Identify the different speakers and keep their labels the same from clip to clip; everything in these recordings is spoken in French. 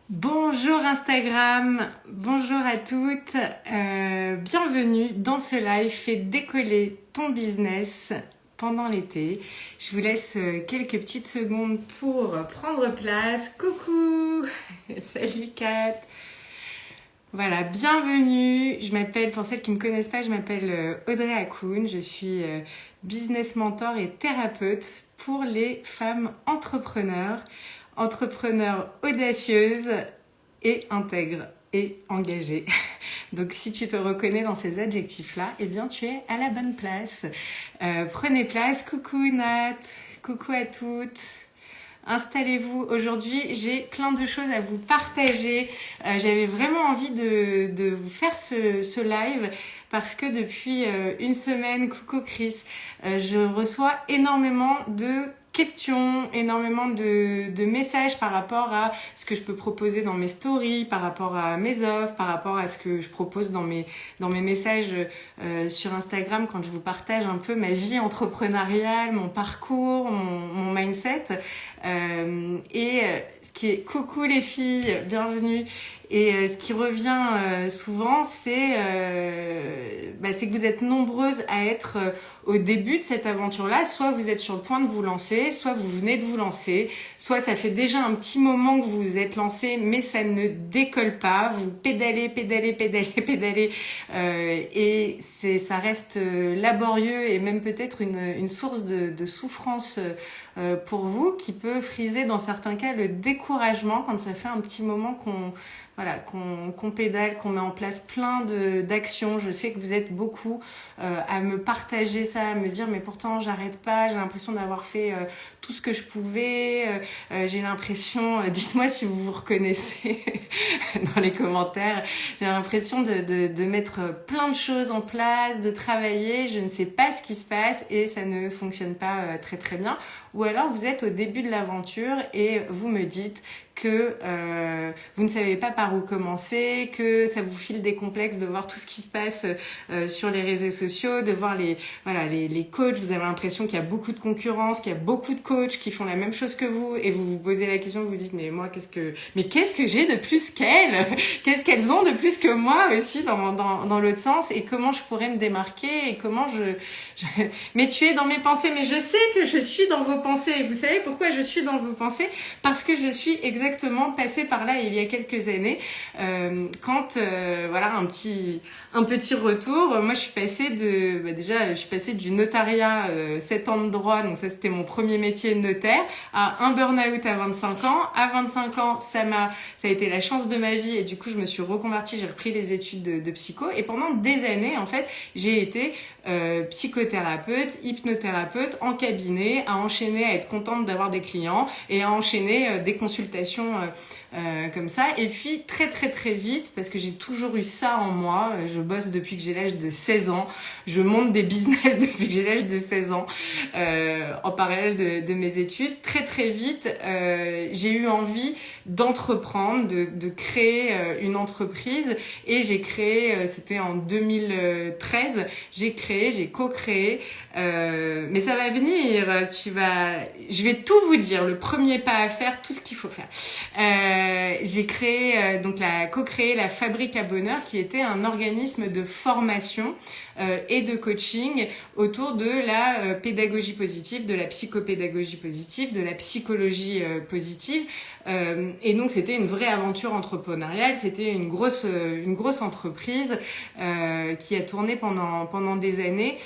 Speaker 1: Bonjour Instagram, bonjour à toutes, bienvenue dans ce live Fais décoller ton business pendant l'été. Je vous laisse quelques petites secondes pour prendre place. Coucou, salut Kat. Voilà, bienvenue. Je m'appelle, pour celles qui ne me connaissent pas, je m'appelle Audrey Hakoun. Je suis business mentor et thérapeute pour les femmes entrepreneurs audacieuses et intègres et engagées. Donc si tu te reconnais dans ces adjectifs-là, eh bien tu es à la bonne place. Prenez place. Coucou Nat, coucou à toutes. Installez-vous. Aujourd'hui, j'ai plein de choses à vous partager. J'avais vraiment envie de vous faire ce live parce que depuis une semaine, coucou Chris, je reçois énormément de questions, énormément de messages par rapport à ce que je peux proposer dans mes stories, par rapport à mes offres, par rapport à ce que je propose dans mes messages sur Instagram quand je vous partage un peu ma vie entrepreneuriale, mon parcours, mon mindset. Ce qui est coucou les filles, bienvenue. Et ce qui revient souvent, c'est que vous êtes nombreuses à être au début de cette aventure-là. Soit vous êtes sur le point de vous lancer, soit vous venez de vous lancer, soit ça fait déjà un petit moment que vous vous êtes lancé, mais ça ne décolle pas. Vous pédalez, et ça reste laborieux et même peut-être une source de souffrance pour vous, qui peut friser dans certains cas le découragement quand ça fait un petit moment qu'on pédale, qu'on met en place plein d'actions. Je sais que vous êtes beaucoup à me partager ça, à me dire mais pourtant j'arrête pas, j'ai l'impression d'avoir fait tout ce que je pouvais, j'ai l'impression, dites-moi si vous vous reconnaissez dans les commentaires, j'ai l'impression de mettre plein de choses en place, de travailler, je ne sais pas ce qui se passe et ça ne fonctionne pas très très bien. Ou alors vous êtes au début de l'aventure et vous me dites que vous ne savez pas par où commencer, que ça vous file des complexes de voir tout ce qui se passe sur les réseaux sociaux, de voir les coachs, vous avez l'impression qu'il y a beaucoup de concurrence, qu'il y a beaucoup de coachs qui font la même chose que vous et vous vous posez la question, vous vous dites mais moi qu'est-ce que j'ai de plus qu'elles? Qu'est-ce qu'elles ont de plus que moi aussi dans l'autre sens, et comment je pourrais me démarquer et comment mais tu es dans mes pensées, mais je sais que je suis dans vos pensées. Vous savez pourquoi je suis dans vos pensées? Parce que je suis exactement passée par là il y a quelques années, quand un petit retour. Moi je suis passée je suis passée du notariat, 7 ans de droit, donc ça c'était mon premier métier de notaire, à un burn-out à 25 ans. À 25 ans, ça a été la chance de ma vie et du coup je me suis reconvertie, j'ai repris les études de psycho et pendant des années en fait j'ai été psychothérapeute, hypnothérapeute en cabinet, à enchaîner, à être contente d'avoir des clients et à enchaîner des consultations comme ça. Et puis très très très vite, parce que j'ai toujours eu ça en moi, je bosse depuis que j'ai l'âge de 16 ans, je monte des business depuis que j'ai l'âge de 16 ans, en parallèle de mes études. Très très vite, j'ai eu envie d'entreprendre, de créer une entreprise, et j'ai créé, c'était en 2013, j'ai co-créé, mais ça va venir, je vais tout vous dire, le premier pas à faire, tout ce qu'il faut faire. J'ai créé, co-créé la Fabrique à Bonheur, qui était un organisme de formation et de coaching autour de la pédagogie positive, de la psychopédagogie positive, de la psychologie positive. Et donc c'était une vraie aventure entrepreneuriale, c'était une grosse entreprise qui a tourné pendant des années.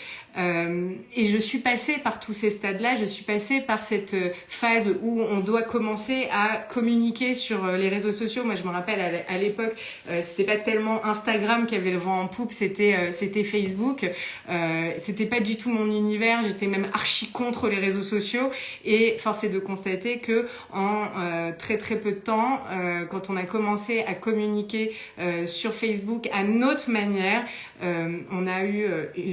Speaker 1: Et je suis passée par tous ces stades-là, je suis passée par cette phase où on doit commencer à communiquer sur les réseaux sociaux. Moi je me rappelle à l'époque, c'était pas tellement Instagram qui avait le vent en poupe, c'était Facebook. C'était pas du tout mon univers, j'étais même archi contre les réseaux sociaux, et force est de constater que en très très peu de temps, quand on a commencé à communiquer sur Facebook à notre manière, on a eu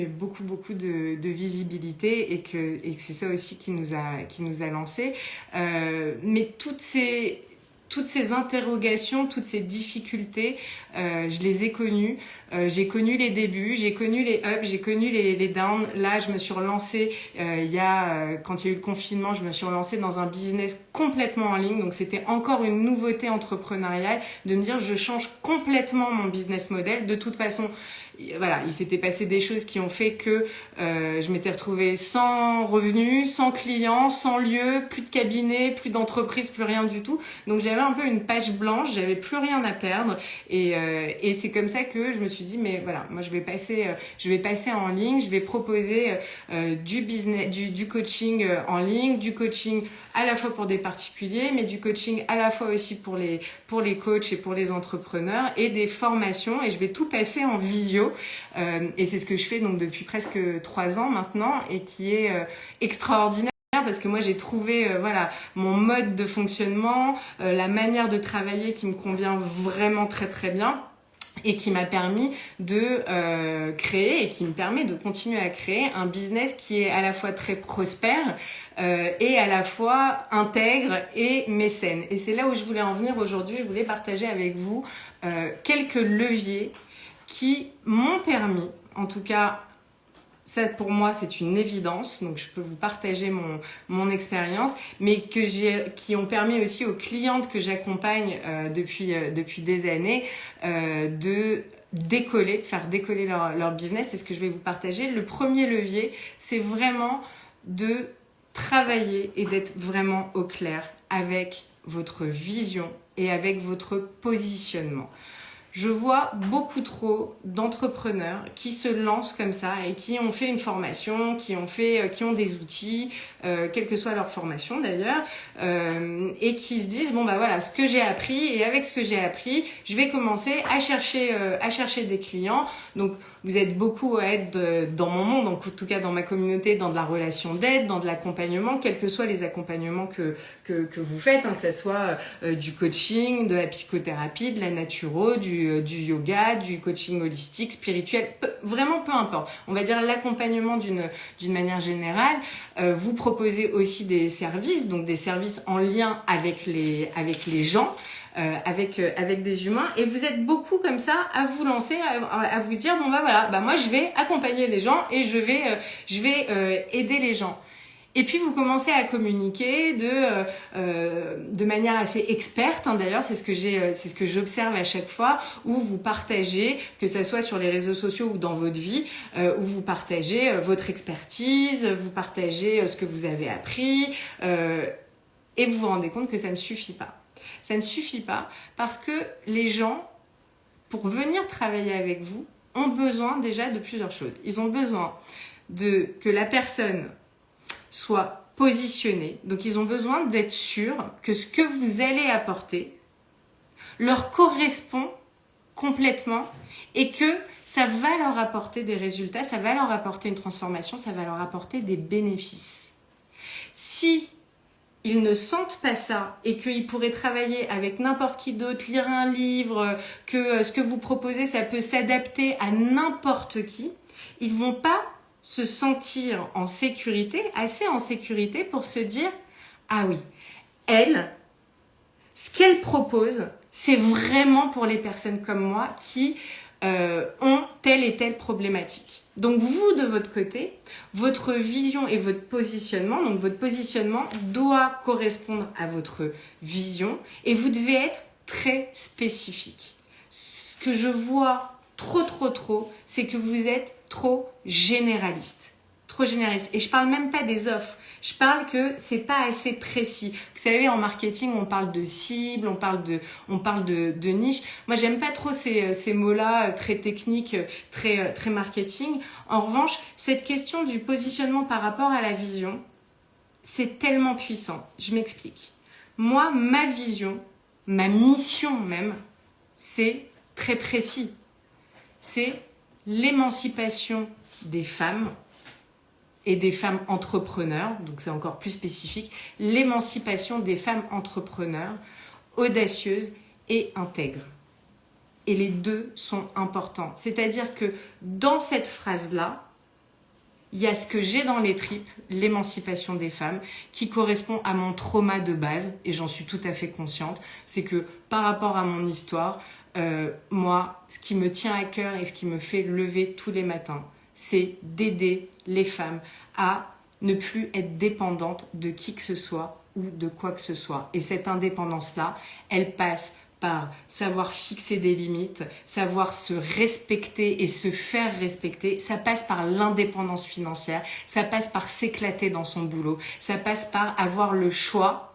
Speaker 1: beaucoup de visibilité, et que c'est ça aussi qui nous a lancé. Mais toutes ces toutes ces interrogations, toutes ces difficultés, je les ai connues. J'ai connu les débuts, j'ai connu les ups, j'ai connu les downs. Là, je me suis relancée quand il y a eu le confinement, je me suis relancée dans un business complètement en ligne. Donc, c'était encore une nouveauté entrepreneuriale de me dire je change complètement mon business model. De toute façon, voilà, il s'était passé des choses qui ont fait que je m'étais retrouvée sans revenus, sans clients, sans lieu, plus de cabinet, plus d'entreprise, plus rien du tout. Donc j'avais un peu une page blanche, j'avais plus rien à perdre et c'est comme ça que je me suis dit mais voilà, moi je vais passer en ligne, je vais proposer du business, du coaching en ligne, du coaching à la fois pour des particuliers, mais du coaching à la fois aussi pour les coachs et pour les entrepreneurs et des formations et je vais tout passer en visio et c'est ce que je fais donc depuis presque 3 ans maintenant et qui est extraordinaire parce que moi j'ai trouvé voilà mon mode de fonctionnement, la manière de travailler qui me convient vraiment très très bien et qui m'a permis de créer et qui me permet de continuer à créer un business qui est à la fois très prospère et à la fois intègre et mécène. Et c'est là où je voulais en venir aujourd'hui. Je voulais partager avec vous quelques leviers qui m'ont permis, en tout cas ça pour moi c'est une évidence, donc je peux vous partager mon expérience, mais qui ont permis aussi aux clientes que j'accompagne depuis des années de faire décoller leur business. C'est ce que je vais vous partager. Le premier levier, c'est vraiment de travailler et d'être vraiment au clair avec votre vision et avec votre positionnement. Je vois beaucoup trop d'entrepreneurs qui se lancent comme ça et qui ont fait une formation, qui ont des outils, quelle que soit leur formation d'ailleurs, et qui se disent bon bah voilà ce que j'ai appris et avec ce que j'ai appris, je vais commencer à chercher des clients. Donc vous êtes beaucoup à être dans mon monde, donc en tout cas dans ma communauté, dans de la relation d'aide, dans de l'accompagnement, quels que soient les accompagnements que vous faites, hein, que ça soit du coaching, de la psychothérapie, de la naturo, du yoga, du coaching holistique, spirituel, vraiment peu importe. On va dire l'accompagnement d'une manière générale. Vous proposez aussi des services, donc des services en lien avec les gens. Avec des humains et vous êtes beaucoup comme ça à vous lancer, à vous dire bon bah voilà, bah moi je vais accompagner les gens et je vais aider les gens. Et puis vous commencez à communiquer de manière assez experte, hein, d'ailleurs c'est ce que j'observe à chaque fois, où vous partagez, que ça soit sur les réseaux sociaux ou dans votre vie, où vous partagez votre expertise, vous partagez ce que vous avez appris et vous vous rendez compte que ça ne suffit pas. Ça ne suffit pas parce que les gens, pour venir travailler avec vous, ont besoin déjà de plusieurs choses. Ils ont besoin que la personne soit positionnée. Donc, ils ont besoin d'être sûrs que ce que vous allez apporter leur correspond complètement et que ça va leur apporter des résultats, ça va leur apporter une transformation, ça va leur apporter des bénéfices. Si ils ne sentent pas ça et qu'ils pourraient travailler avec n'importe qui d'autre, lire un livre, que ce que vous proposez, ça peut s'adapter à n'importe qui, ils vont pas se sentir assez en sécurité pour se dire « Ah oui, elle, ce qu'elle propose, c'est vraiment pour les personnes comme moi qui ont telle et telle problématique. » Donc vous, de votre côté, votre vision et votre positionnement, donc votre positionnement doit correspondre à votre vision et vous devez être très spécifique. Ce que je vois trop, c'est que vous êtes trop généraliste. Trop généraliste. Et je parle même pas des offres. Je parle que c'est pas assez précis. Vous savez, en marketing, on parle de cible, on parle de niche. Moi, j'aime pas trop ces mots-là très techniques, très marketing. En revanche, cette question du positionnement par rapport à la vision, c'est tellement puissant. Je m'explique. Moi, ma vision, ma mission même, c'est très précis. C'est l'émancipation des femmes et des femmes entrepreneurs, donc c'est encore plus spécifique, l'émancipation des femmes entrepreneurs, audacieuses et intègres. Et les deux sont importants. C'est-à-dire que dans cette phrase-là, il y a ce que j'ai dans les tripes, l'émancipation des femmes, qui correspond à mon trauma de base, et j'en suis tout à fait consciente. C'est que par rapport à mon histoire, moi, ce qui me tient à cœur et ce qui me fait lever tous les matins, c'est d'aider les femmes à ne plus être dépendantes de qui que ce soit ou de quoi que ce soit. Et cette indépendance-là, elle passe par savoir fixer des limites, savoir se respecter et se faire respecter. Ça passe par l'indépendance financière, ça passe par s'éclater dans son boulot, ça passe par avoir le choix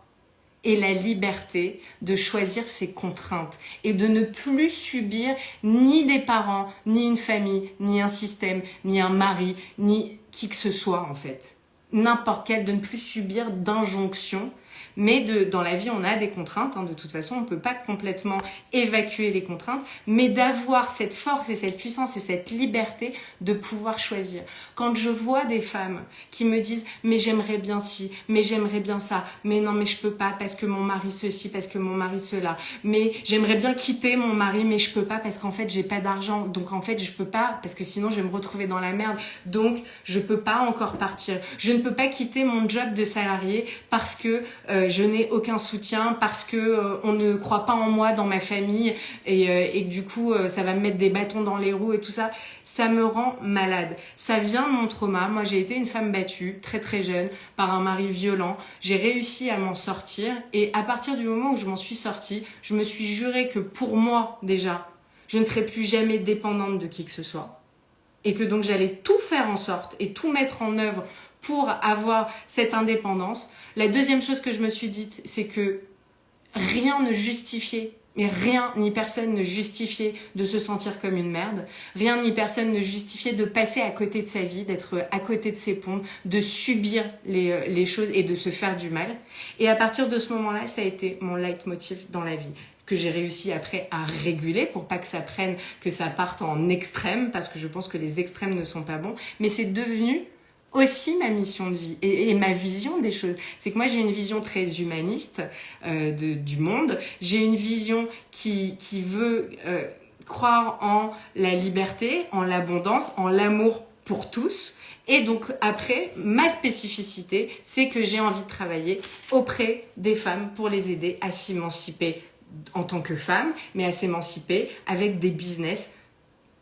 Speaker 1: et la liberté de choisir ses contraintes et de ne plus subir ni des parents, ni une famille, ni un système, ni un mari, ni qui que ce soit en fait. N'importe quel, de ne plus subir d'injonctions. Mais dans la vie, on a des contraintes. De toute façon, on ne peut pas complètement évacuer les contraintes. Mais d'avoir cette force et cette puissance et cette liberté de pouvoir choisir. Quand je vois des femmes qui me disent « mais j'aimerais bien ci, mais j'aimerais bien ça, mais non, mais je peux pas parce que mon mari ceci, parce que mon mari cela, mais j'aimerais bien quitter mon mari, mais je peux pas parce qu'en fait, j'ai pas d'argent. Donc en fait, je peux pas parce que sinon, je vais me retrouver dans la merde. Donc, je peux pas encore partir. Je ne peux pas quitter mon job de salarié parce que je n'ai aucun soutien, parce que on ne croit pas en moi dans ma famille et que du coup ça va me mettre des bâtons dans les roues et tout ça. Ça me rend malade. Ça vient de mon trauma. Moi, j'ai été une femme battue très très jeune par un mari violent. J'ai réussi à m'en sortir et à partir du moment où je m'en suis sortie, je me suis juré que pour moi déjà, je ne serais plus jamais dépendante de qui que ce soit et que donc j'allais tout faire en sorte et tout mettre en œuvre pour avoir cette indépendance. La deuxième chose que je me suis dite, c'est que rien ne justifiait, mais rien ni personne ne justifiait de se sentir comme une merde. Rien ni personne ne justifiait de passer à côté de sa vie, d'être à côté de ses pompes, de subir les choses et de se faire du mal. Et à partir de ce moment-là, ça a été mon leitmotiv dans la vie, que j'ai réussi après à réguler pour pas que ça prenne, que ça parte en extrême, parce que je pense que les extrêmes ne sont pas bons. Mais c'est devenu aussi ma mission de vie et ma vision des choses. C'est que moi j'ai une vision très humaniste du monde. J'ai une vision qui veut croire en la liberté, en l'abondance, en l'amour pour tous. Et donc après, ma spécificité, c'est que j'ai envie de travailler auprès des femmes pour les aider à s'émanciper en tant que femmes, mais à s'émanciper avec des business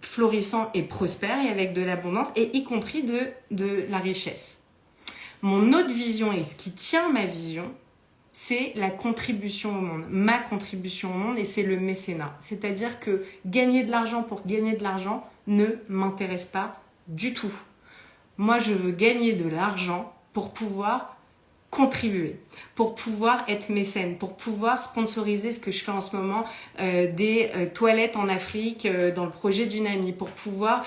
Speaker 1: florissant et prospère et avec de l'abondance et y compris de la richesse. Mon autre vision et ce qui tient ma vision, c'est la contribution au monde, ma contribution au monde et c'est le mécénat. C'est-à-dire que gagner de l'argent pour gagner de l'argent ne m'intéresse pas du tout. Moi, je veux gagner de l'argent pour pouvoir contribuer, pour pouvoir être mécène, pour pouvoir sponsoriser ce que je fais en ce moment, des toilettes en Afrique dans le projet d'une amie, pour pouvoir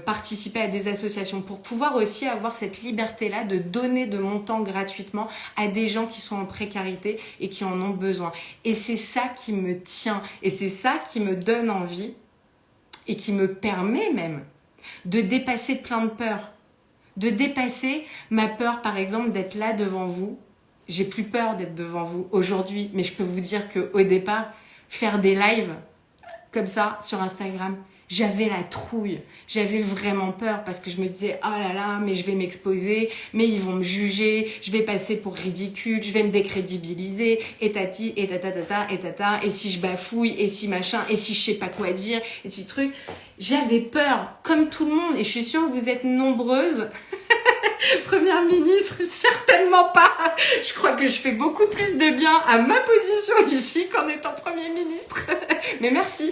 Speaker 1: participer à des associations, pour pouvoir aussi avoir cette liberté-là de donner de mon temps gratuitement à des gens qui sont en précarité et qui en ont besoin. Et c'est ça qui me tient, et c'est ça qui me donne envie et qui me permet même de dépasser plein de peurs. De dépasser ma peur, par exemple, d'être là devant vous. J'ai plus peur d'être devant vous aujourd'hui, mais je peux vous dire qu'au départ, faire des lives comme ça sur Instagram, j'avais la trouille. J'avais vraiment peur parce que je me disais « Oh là là, mais je vais m'exposer, mais ils vont me juger, je vais passer pour ridicule, je vais me décrédibiliser, et tati, et tata, et tata, et si je bafouille, et si machin, et si je sais pas quoi dire, et si truc... » J'avais peur, comme tout le monde, et je suis sûre que vous êtes nombreuses. Première ministre, certainement pas. Je crois que je fais beaucoup plus de bien à ma position ici qu'en étant Premier ministre. Mais merci.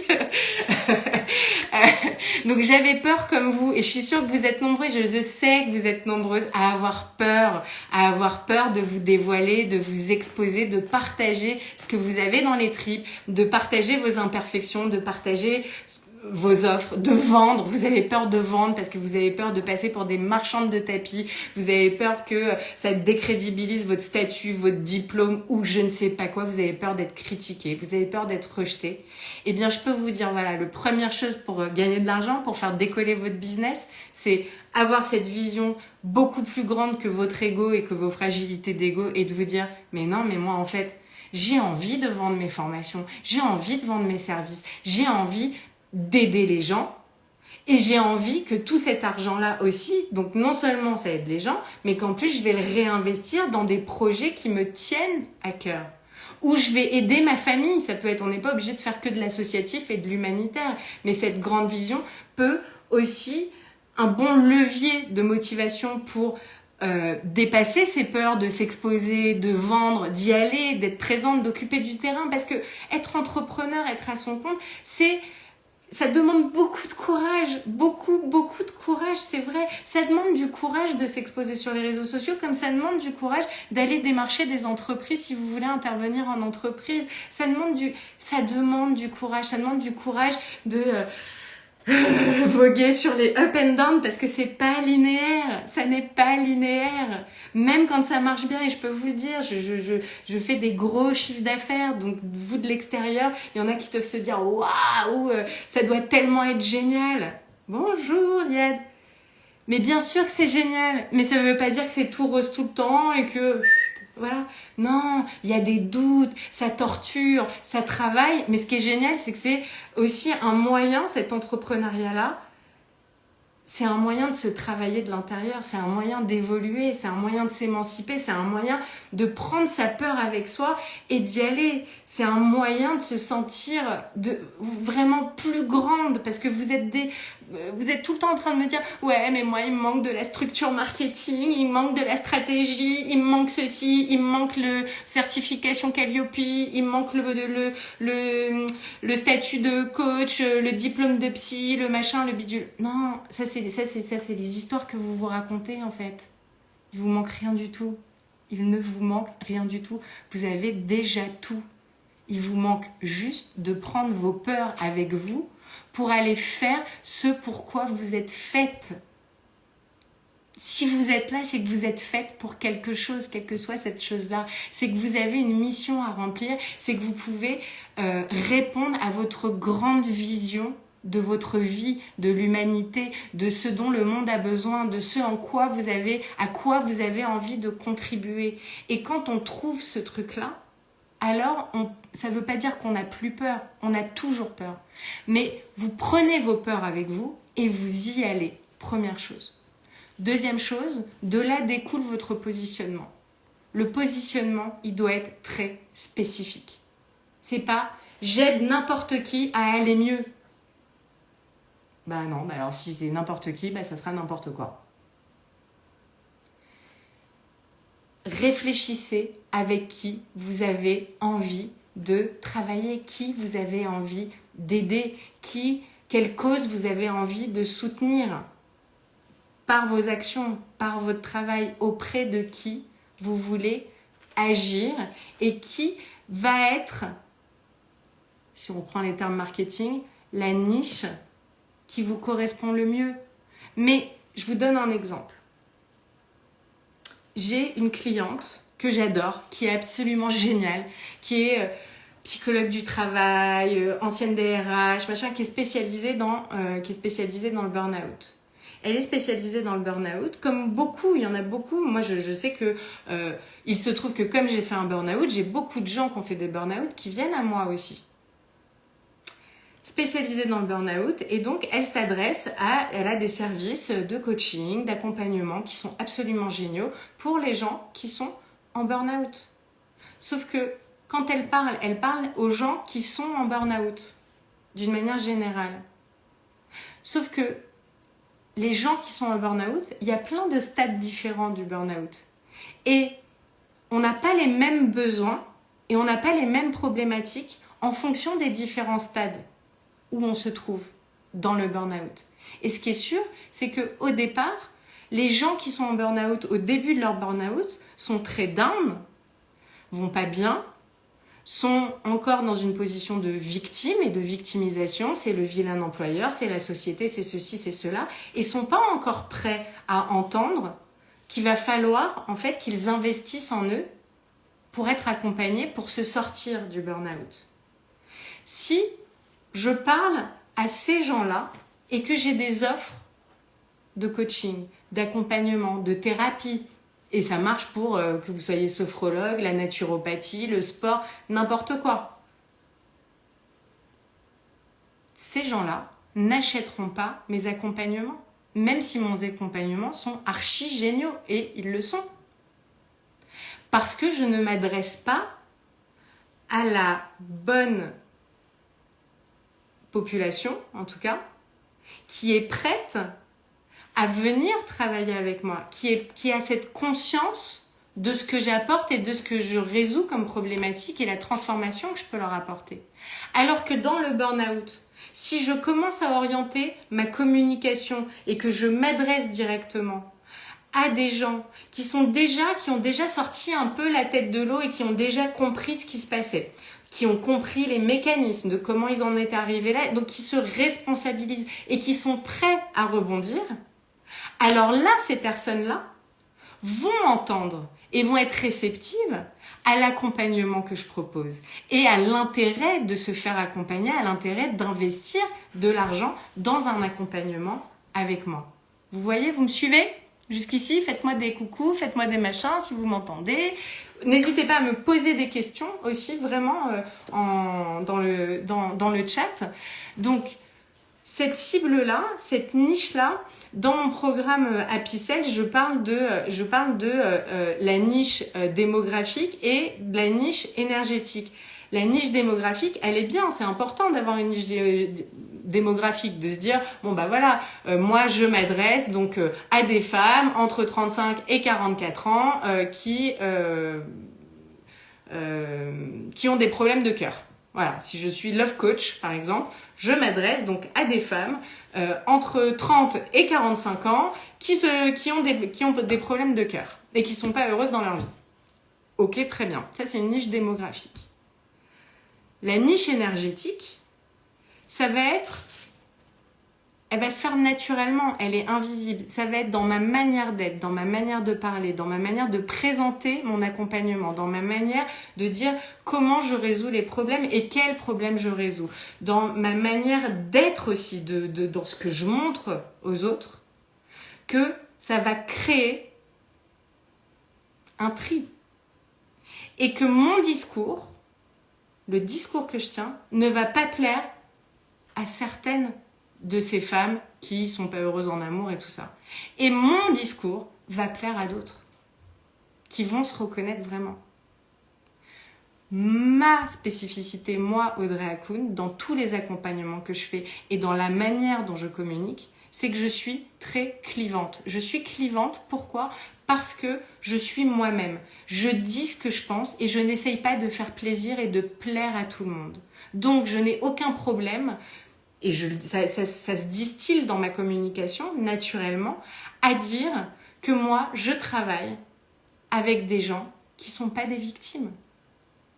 Speaker 1: Donc j'avais peur comme vous, et je suis sûre que vous êtes nombreux, je sais que vous êtes nombreuses à avoir peur de vous dévoiler, de vous exposer, de partager ce que vous avez dans les tripes, de partager vos imperfections, de partager vos offres, de vendre. Vous avez peur de vendre parce que vous avez peur de passer pour des marchandes de tapis. Vous avez peur que ça décrédibilise votre statut, votre diplôme ou je ne sais pas quoi. Vous avez peur d'être critiqué. Vous avez peur d'être rejeté. Eh bien, je peux vous dire, voilà, la première chose pour gagner de l'argent, pour faire décoller votre business, c'est avoir cette vision beaucoup plus grande que votre ego et que vos fragilités d'ego et de vous dire, mais non, mais moi, en fait, j'ai envie de vendre mes formations. J'ai envie de vendre mes services. J'ai envie d'aider les gens Et j'ai envie que tout cet argent-là aussi, donc non seulement ça aide les gens, mais qu'en plus je vais le réinvestir dans des projets qui me tiennent à cœur. Ou je vais aider ma famille, ça peut être, on n'est pas obligé de faire que de l'associatif et de l'humanitaire, mais cette grande vision peut aussi un bon levier de motivation pour dépasser ses peurs de s'exposer, de vendre, d'y aller, d'être présente, d'occuper du terrain, parce que être entrepreneur, être à son compte, ça demande beaucoup de courage, beaucoup de courage, c'est vrai. Ça demande du courage de s'exposer sur les réseaux sociaux, comme ça demande du courage d'aller démarcher des entreprises si vous voulez intervenir en entreprise. Ça demande du courage, ça demande du courage de voguer sur les up and down parce que c'est pas linéaire, ça n'est pas linéaire. Même quand ça marche bien, et je peux vous le dire, je fais des gros chiffres d'affaires, donc vous de l'extérieur, il y en a qui doivent se dire waouh, ça doit tellement être génial. Bonjour Yad. Mais bien sûr que c'est génial, mais ça veut pas dire que c'est tout rose tout le temps et que voilà. Non, il y a des doutes, ça torture, ça travaille. Mais ce qui est génial, c'est que c'est aussi un moyen, cet entrepreneuriat-là, c'est un moyen de se travailler de l'intérieur, c'est un moyen d'évoluer, c'est un moyen de s'émanciper, c'est un moyen de prendre sa peur avec soi et d'y aller. C'est un moyen de se sentir vraiment plus grande parce que vous êtes tout le temps en train de me dire « Ouais, mais moi, il me manque de la structure marketing, il me manque de la stratégie, il me manque ceci, il me manque le certification Calliope, il me manque le statut de coach, le diplôme de psy, le machin, le bidule. » Non, ça c'est les histoires que vous vous racontez en fait. Il vous manque rien du tout. Il ne vous manque rien du tout. Vous avez déjà tout. Il vous manque juste de prendre vos peurs avec vous pour aller faire ce pourquoi vous êtes faite. Si vous êtes là, c'est que vous êtes faite pour quelque chose, quelle que soit cette chose-là. C'est que vous avez une mission à remplir, c'est que vous pouvez répondre à votre grande vision de votre vie, de l'humanité, de ce dont le monde a besoin, de ce à quoi vous avez envie de contribuer. Et quand on trouve ce truc-là, alors ça ne veut pas dire qu'on n'a plus peur, on a toujours peur. Mais vous prenez vos peurs avec vous et vous y allez, première chose. Deuxième chose, de là découle votre positionnement. Le positionnement, il doit être très spécifique. C'est pas « j'aide n'importe qui à aller mieux ». Bah non, alors si c'est n'importe qui, ça sera n'importe quoi. Réfléchissez avec qui vous avez envie de travailler, qui vous avez envie d'aider, quelle cause vous avez envie de soutenir par vos actions, par votre travail, auprès de qui vous voulez agir et qui va être, si on prend les termes marketing, la niche qui vous correspond le mieux. Mais je vous donne un exemple. J'ai une cliente que j'adore, qui est absolument géniale, qui est psychologue du travail, ancienne DRH, machin, qui est spécialisée dans le burn-out. Elle est spécialisée dans le burn-out, comme beaucoup, il y en a beaucoup. Moi, je sais que il se trouve que comme j'ai fait un burn-out, j'ai beaucoup de gens qui ont fait des burn-out qui viennent à moi aussi. Spécialisée dans le burn-out, et donc elle a des services de coaching, d'accompagnement qui sont absolument géniaux pour les gens qui sont en burn-out. Sauf que quand elle parle aux gens qui sont en burn-out, d'une manière générale. Sauf que les gens qui sont en burn-out, il y a plein de stades différents du burn-out. Et on n'a pas les mêmes besoins et on n'a pas les mêmes problématiques en fonction des différents stades où on se trouve dans le burn-out. Et ce qui est sûr, c'est qu'au départ, les gens qui sont en burn-out, au début de leur burn-out, sont très down, vont pas bien, sont encore dans une position de victime et de victimisation, c'est le vilain employeur, c'est la société, c'est ceci, c'est cela, et sont pas encore prêts à entendre qu'il va falloir en fait qu'ils investissent en eux pour être accompagnés, pour se sortir du burn-out. Si je parle à ces gens-là et que j'ai des offres de coaching, d'accompagnement, de thérapie, et ça marche pour que vous soyez sophrologue, la naturopathie, le sport, n'importe quoi. Ces gens-là, n'achèteront pas mes accompagnements, même si mes accompagnements sont archi géniaux, et ils le sont. Parce que je ne m'adresse pas à la bonne population, en tout cas, qui est prête à venir travailler avec moi, qui a cette conscience de ce que j'apporte et de ce que je résous comme problématique et la transformation que je peux leur apporter. Alors que dans le burn-out, si je commence à orienter ma communication et que je m'adresse directement à des gens qui ont déjà sorti un peu la tête de l'eau et qui ont déjà compris ce qui se passait, qui ont compris les mécanismes de comment ils en étaient arrivés là, donc qui se responsabilisent et qui sont prêts à rebondir, alors là, ces personnes-là vont entendre et vont être réceptives à l'accompagnement que je propose et à l'intérêt de se faire accompagner, à l'intérêt d'investir de l'argent dans un accompagnement avec moi. Vous voyez, vous me suivez ? Jusqu'ici, faites-moi des coucous, faites-moi des machins si vous m'entendez. N'hésitez pas à me poser des questions aussi, vraiment, dans le chat. Donc, cette cible-là, cette niche-là, dans mon programme Happy Sales, je parle de la niche démographique et de la niche énergétique. La niche démographique, elle est bien, c'est important d'avoir une niche démographique, de se dire, bon bah voilà, moi je m'adresse donc à des femmes entre 35 et 44 ans qui ont des problèmes de cœur. Voilà, si je suis love coach par exemple, je m'adresse donc à des femmes entre 30 et 45 ans qui ont des problèmes de cœur et qui sont pas heureuses dans leur vie. Ok, très bien. Ça, c'est une niche démographique. La niche énergétique, elle va se faire naturellement, elle est invisible. Ça va être dans ma manière d'être, dans ma manière de parler, dans ma manière de présenter mon accompagnement, dans ma manière de dire comment je résous les problèmes et quels problèmes je résous. Dans ma manière d'être aussi, dans ce que je montre aux autres, que ça va créer un tri. Et que mon discours, le discours que je tiens, ne va pas plaire à certaines de ces femmes qui sont pas heureuses en amour et tout ça. Et mon discours va plaire à d'autres qui vont se reconnaître vraiment. Ma spécificité, moi, Audrey Hakoun, dans tous les accompagnements que je fais et dans la manière dont je communique, c'est que je suis très clivante. Je suis clivante, pourquoi ? Parce que je suis moi-même. Je dis ce que je pense et je n'essaye pas de faire plaisir et de plaire à tout le monde. Donc, je n'ai aucun problème, et ça se distille dans ma communication naturellement, à dire que moi, je travaille avec des gens qui ne sont pas des victimes,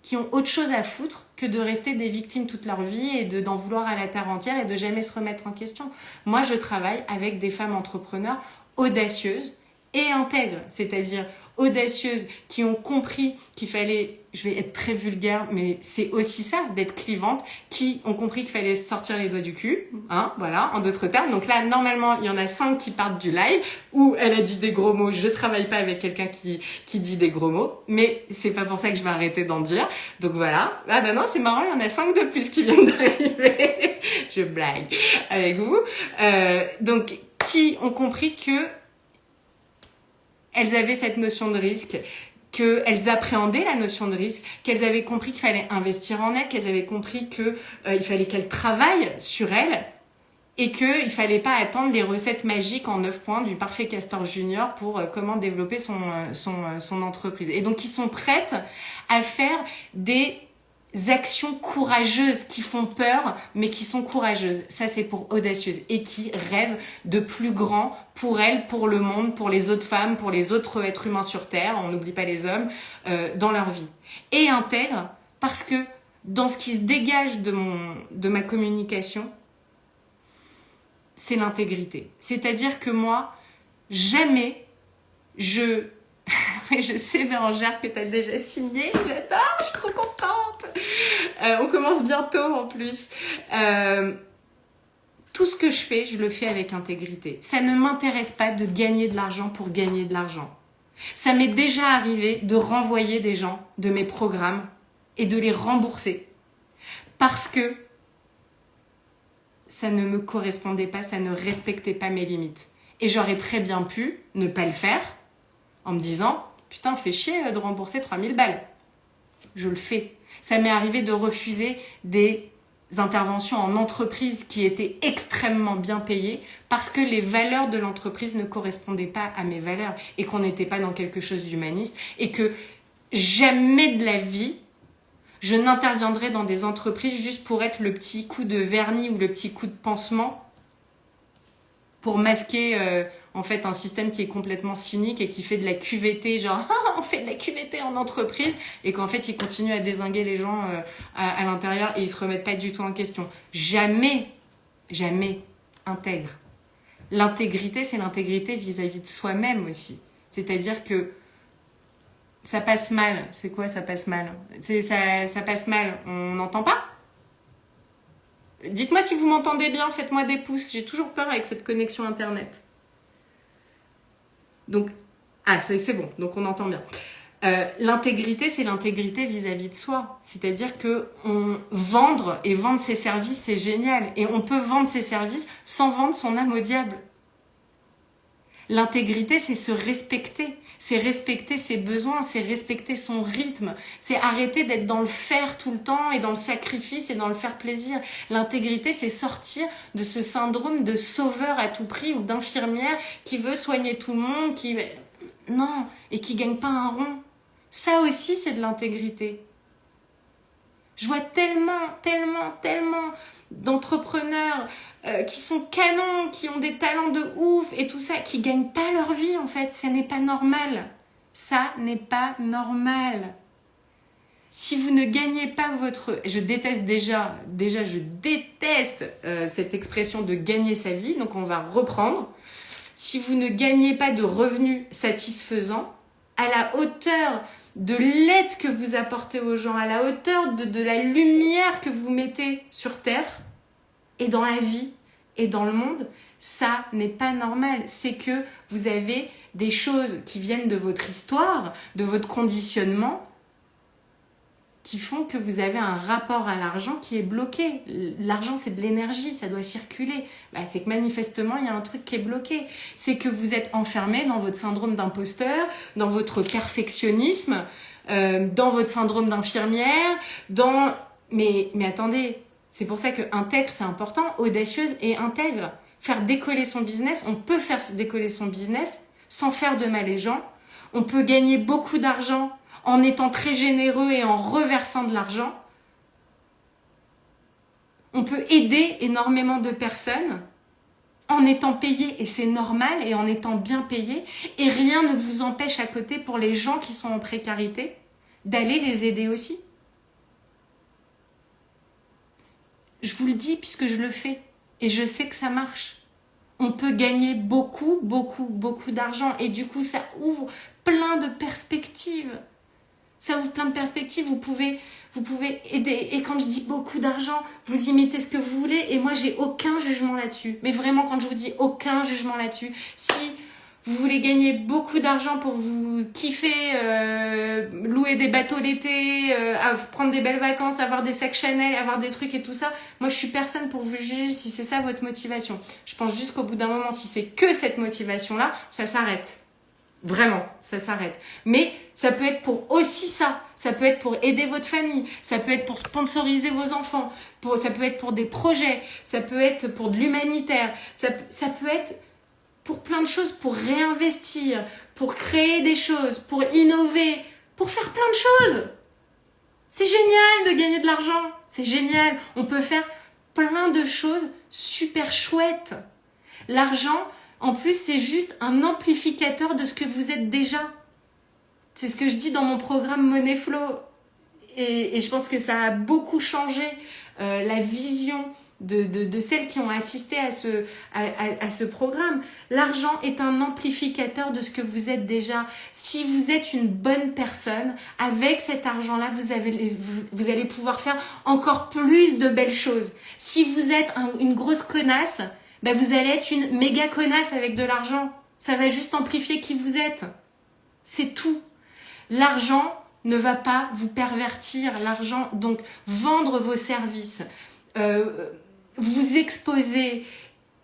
Speaker 1: qui ont autre chose à foutre que de rester des victimes toute leur vie et d'en vouloir à la terre entière et de jamais se remettre en question. Moi, je travaille avec des femmes entrepreneurs audacieuses et intègres, c'est-à-dire audacieuses qui ont compris qu'il fallait, je vais être très vulgaire, mais c'est aussi ça, d'être clivante, qui ont compris qu'il fallait sortir les doigts du cul, hein, voilà, en d'autres termes. Donc là, normalement, il y en a 5 qui partent du live, où elle a dit des gros mots. Je travaille pas avec quelqu'un qui dit des gros mots, mais c'est pas pour ça que je vais arrêter d'en dire. Donc voilà. Ah ben non, c'est marrant, il y en a 5 de plus qui viennent d'arriver. Je blague avec vous. Donc, qui ont compris que elles avaient cette notion de risque, qu'elles appréhendaient la notion de risque, qu'elles avaient compris qu'il fallait investir en elles, qu'elles avaient compris qu'il fallait qu'elles travaillent sur elles et qu'il fallait pas attendre les recettes magiques en 9 points du parfait castor junior pour comment développer son entreprise. Et donc, ils sont prêtes à faire des actions courageuses qui font peur, mais qui sont courageuses. Ça, c'est pour audacieuses et qui rêvent de plus grand pour elles, pour le monde, pour les autres femmes, pour les autres êtres humains sur Terre, on n'oublie pas les hommes, dans leur vie. Et intègre, parce que dans ce qui se dégage de ma communication, c'est l'intégrité. C'est-à-dire que moi, jamais je sais, Bérangère, que tu as déjà signé. J'adore, je suis trop contente. On commence bientôt en plus. Tout ce que je fais, je le fais avec intégrité. Ça ne m'intéresse pas de gagner de l'argent pour gagner de l'argent. Ça m'est déjà arrivé de renvoyer des gens de mes programmes et de les rembourser. Parce que ça ne me correspondait pas, ça ne respectait pas mes limites. Et j'aurais très bien pu ne pas le faire en me disant « Putain, fais chier de rembourser 3000 balles. » Je le fais. Ça m'est arrivé de refuser des interventions en entreprise qui étaient extrêmement bien payées parce que les valeurs de l'entreprise ne correspondaient pas à mes valeurs et qu'on n'était pas dans quelque chose d'humaniste et que jamais de la vie, je n'interviendrai dans des entreprises juste pour être le petit coup de vernis ou le petit coup de pansement pour masquer en fait un système qui est complètement cynique et qui fait de la QVT, genre on fait de la QVT en entreprise et qu'en fait ils continuent à dézinguer les gens à l'intérieur et ils se remettent pas du tout en question. Jamais intègre. L'intégrité, c'est l'intégrité vis-à-vis de soi-même aussi. C'est-à-dire que ça passe mal. C'est quoi ça passe mal? Ça passe mal. On n'entend pas? Dites-moi si vous m'entendez bien, faites-moi des pouces. J'ai toujours peur avec cette connexion internet. Donc, c'est bon, donc on entend bien. L'intégrité, c'est l'intégrité vis-à-vis de soi. C'est-à-dire que vendre ses services, c'est génial. Et on peut vendre ses services sans vendre son âme au diable. L'intégrité, c'est se respecter. C'est respecter ses besoins, c'est respecter son rythme. C'est arrêter d'être dans le faire tout le temps et dans le sacrifice et dans le faire plaisir. L'intégrité, c'est sortir de ce syndrome de sauveur à tout prix ou d'infirmière qui veut soigner tout le monde, non, et qui gagne pas un rond. Ça aussi, c'est de l'intégrité. Je vois tellement d'entrepreneurs qui sont canons, qui ont des talents de ouf et tout ça, qui gagnent pas leur vie en fait. Ça n'est pas normal. Ça n'est pas normal. Si vous ne gagnez pas je déteste déjà je déteste cette expression de gagner sa vie, donc on va reprendre. Si vous ne gagnez pas de revenus satisfaisants, à la hauteur de l'aide que vous apportez aux gens, à la hauteur de la lumière que vous mettez sur Terre et dans la vie et dans le monde, ça n'est pas normal. C'est que vous avez des choses qui viennent de votre histoire, de votre conditionnement, qui font que vous avez un rapport à l'argent qui est bloqué. L'argent, c'est de l'énergie, ça doit circuler. C'est que manifestement, il y a un truc qui est bloqué. C'est que vous êtes enfermé dans votre syndrome d'imposteur, dans votre perfectionnisme, dans votre syndrome d'infirmière, Mais attendez, c'est pour ça que intègre, c'est important, audacieuse et intègre. Faire décoller son business, on peut faire décoller son business sans faire de mal aux gens. On peut gagner beaucoup d'argent en étant très généreux et en reversant de l'argent. On peut aider énormément de personnes en étant payé, et c'est normal, et en étant bien payé, et rien ne vous empêche à côté, pour les gens qui sont en précarité, d'aller les aider aussi. Je vous le dis puisque je le fais, et je sais que ça marche. On peut gagner beaucoup d'argent, et du coup ça ouvre plein de perspectives. Ça ouvre plein de perspectives, vous pouvez aider. Et quand je dis beaucoup d'argent, vous imitez ce que vous voulez. Et moi, j'ai aucun jugement là-dessus. Mais vraiment, quand je vous dis aucun jugement là-dessus, si vous voulez gagner beaucoup d'argent pour vous kiffer, louer des bateaux l'été, prendre des belles vacances, avoir des sacs Chanel, avoir des trucs et tout ça, moi, je suis personne pour vous juger si c'est ça votre motivation. Je pense juste qu'au bout d'un moment, si c'est que cette motivation-là, ça s'arrête. Vraiment, ça s'arrête. Mais ça peut être pour aussi ça. Ça peut être pour aider votre famille. Ça peut être pour sponsoriser vos enfants. Ça peut être pour des projets. Ça peut être pour de l'humanitaire. Ça peut être pour plein de choses, pour réinvestir, pour créer des choses, pour innover, pour faire plein de choses. C'est génial de gagner de l'argent. C'est génial. On peut faire plein de choses super chouettes. L'argent, en plus, c'est juste un amplificateur de ce que vous êtes déjà. C'est ce que je dis dans mon programme Money Flow. Et je pense que ça a beaucoup changé la vision de celles qui ont assisté à ce programme. L'argent est un amplificateur de ce que vous êtes déjà. Si vous êtes une bonne personne, avec cet argent-là, vous allez pouvoir faire encore plus de belles choses. Si vous êtes une grosse connasse, vous allez être une méga connasse avec de l'argent. Ça va juste amplifier qui vous êtes. C'est tout. L'argent ne va pas vous pervertir. L'argent, donc, vendre vos services, vous exposer,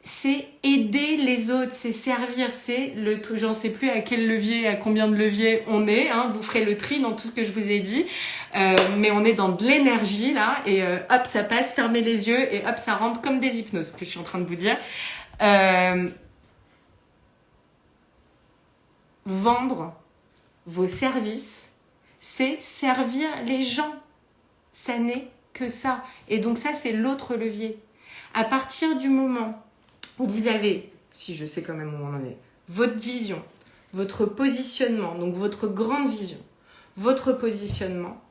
Speaker 1: c'est aider les autres, c'est servir, c'est le truc, j'en sais plus à quel levier, à combien de leviers on est, hein, vous ferez le tri dans tout ce que je vous ai dit, mais on est dans de l'énergie là, et hop ça passe, fermez les yeux et hop ça rentre comme des hypnoses, ce que je suis en train de vous dire. Vendre vos services, c'est servir les gens, ça n'est que ça, et donc ça c'est l'autre levier. À partir du moment où vous avez, si je sais quand même où on en est, votre vision, votre positionnement, donc votre grande vision, votre positionnement,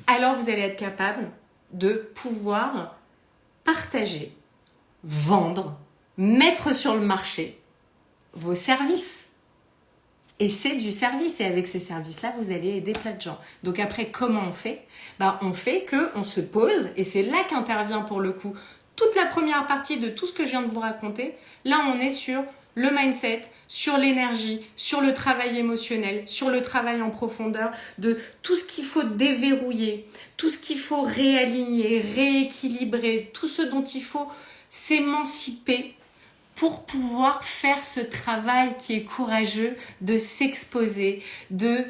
Speaker 1: alors vous allez être capable de pouvoir partager, vendre, mettre sur le marché vos services. Et c'est du service, et avec ces services-là, vous allez aider plein de gens. Donc après, comment on fait ? On fait qu'on se pose, et c'est là qu'intervient pour le coup toute la première partie de tout ce que je viens de vous raconter. Là, on est sur le mindset, sur l'énergie, sur le travail émotionnel, sur le travail en profondeur, de tout ce qu'il faut déverrouiller, tout ce qu'il faut réaligner, rééquilibrer, tout ce dont il faut s'émanciper pour pouvoir faire ce travail qui est courageux de s'exposer, de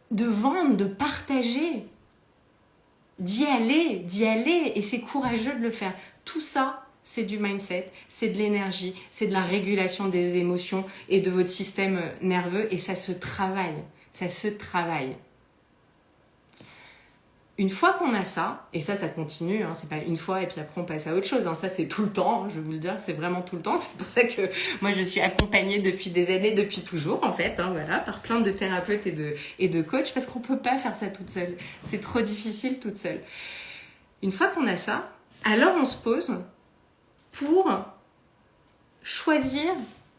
Speaker 1: vendre, de partager, d'y aller, et c'est courageux de le faire. Tout ça, c'est du mindset, c'est de l'énergie, c'est de la régulation des émotions et de votre système nerveux, et ça se travaille, Une fois qu'on a ça, et ça continue, hein, c'est pas une fois et puis après on passe à autre chose, hein, ça c'est tout le temps, je vais vous le dire, c'est vraiment tout le temps, c'est pour ça que moi je suis accompagnée depuis des années, depuis toujours en fait, hein, voilà, par plein de thérapeutes et de coachs, parce qu'on peut pas faire ça toute seule, c'est trop difficile toute seule. Une fois qu'on a ça, alors on se pose pour choisir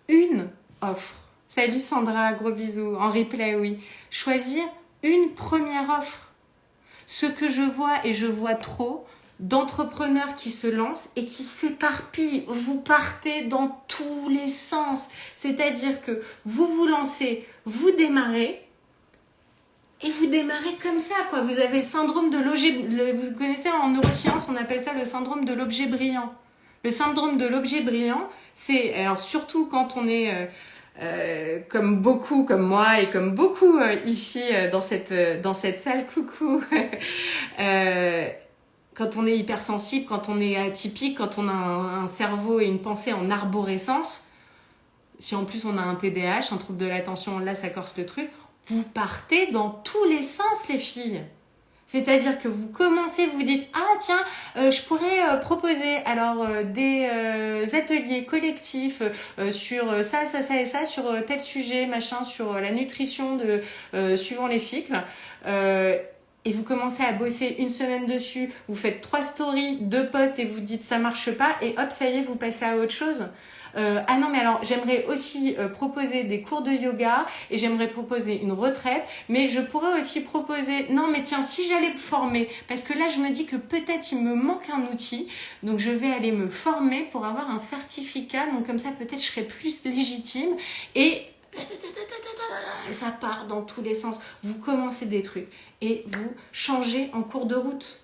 Speaker 1: une offre. Salut Sandra, gros bisous, en replay oui. Choisir une première offre. Ce que je vois, et je vois trop, d'entrepreneurs qui se lancent et qui s'éparpillent. Vous partez dans tous les sens. C'est-à-dire que vous vous lancez, vous démarrez, et vous démarrez comme ça, quoi. Vous avez le syndrome de l'objet... Vous connaissez en neurosciences, on appelle ça le syndrome de l'objet brillant. Le syndrome de l'objet brillant, c'est... Alors surtout quand on est... comme moi et comme beaucoup ici dans cette salle, coucou, quand on est hypersensible, quand on est atypique, quand on a un cerveau et une pensée en arborescence, si en plus on a un TDAH, un trouble de l'attention, là ça corse le truc, vous partez dans tous les sens les filles. C'est-à-dire que vous commencez, vous dites « Ah tiens, je pourrais proposer alors des ateliers collectifs sur ça et ça, sur tel sujet, machin, sur la nutrition suivant les cycles. » Et vous commencez à bosser une semaine dessus, vous faites 3 stories, 2 posts et vous dites « Ça marche pas » et hop, ça y est, vous passez à autre chose. Ah non mais alors j'aimerais aussi proposer des cours de yoga et j'aimerais proposer une retraite, mais je pourrais aussi proposer, non mais tiens, si j'allais me former, parce que là je me dis que peut-être il me manque un outil, donc je vais aller me former pour avoir un certificat, donc comme ça peut-être je serai plus légitime, et ça part dans tous les sens. Vous commencez des trucs et vous changez en cours de route.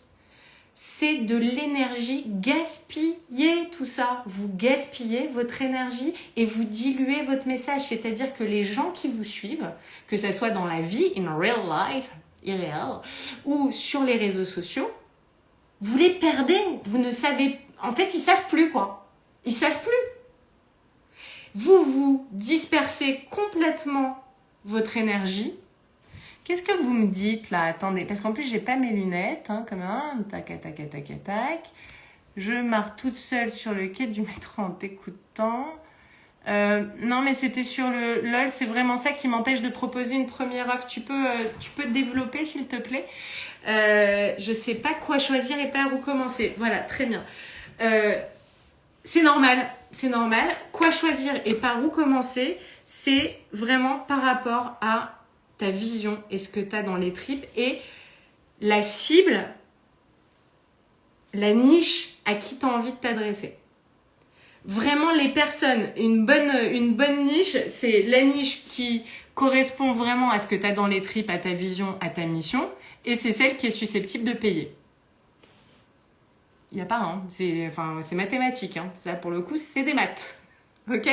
Speaker 1: C'est de l'énergie gaspillée, tout ça. Vous gaspillez votre énergie et vous diluez votre message. C'est-à-dire que les gens qui vous suivent, que ça soit dans la vie, in real life, irréel, ou sur les réseaux sociaux, vous les perdez. Vous ne savez... En fait, ils savent plus, quoi. Ils savent plus. Vous vous dispersez complètement votre énergie. Qu'est-ce que vous me dites là? Attendez, parce qu'en plus j'ai pas mes lunettes, hein, comme un tac. Je marche toute seule sur le quai du métro en t'écoutant. Non, mais c'était sur le LOL, c'est vraiment ça qui m'empêche de proposer une première offre. Tu peux développer s'il te plaît. Je sais pas quoi choisir et par où commencer. Voilà, très bien. C'est normal. Quoi choisir et par où commencer, c'est vraiment par rapport à ta vision et ce que tu as dans les tripes et la cible, la niche à qui tu as envie de t'adresser. Vraiment, les personnes, une bonne niche, c'est la niche qui correspond vraiment à ce que tu as dans les tripes, à ta vision, à ta mission, et c'est celle qui est susceptible de payer. Il n'y a pas, hein. C'est mathématique, hein. Ça, pour le coup, c'est des maths. Ok?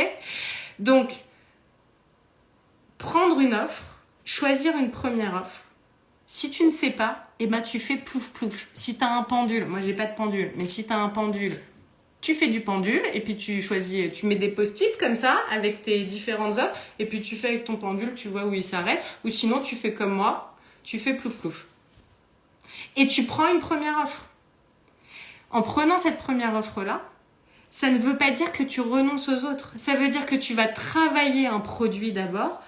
Speaker 1: Donc, prendre une offre, choisir une première offre. Si tu ne sais pas, eh ben, tu fais plouf plouf. Si tu as un pendule, moi j'ai pas de pendule, mais si tu as un pendule, tu fais du pendule et puis tu choisis, tu mets des post-it comme ça avec tes différentes offres et puis tu fais avec ton pendule, tu vois où il s'arrête. Ou sinon, tu fais comme moi, tu fais plouf plouf. Et tu prends une première offre. En prenant cette première offre-là, ça ne veut pas dire que tu renonces aux autres. Ça veut dire que tu vas travailler un produit d'abord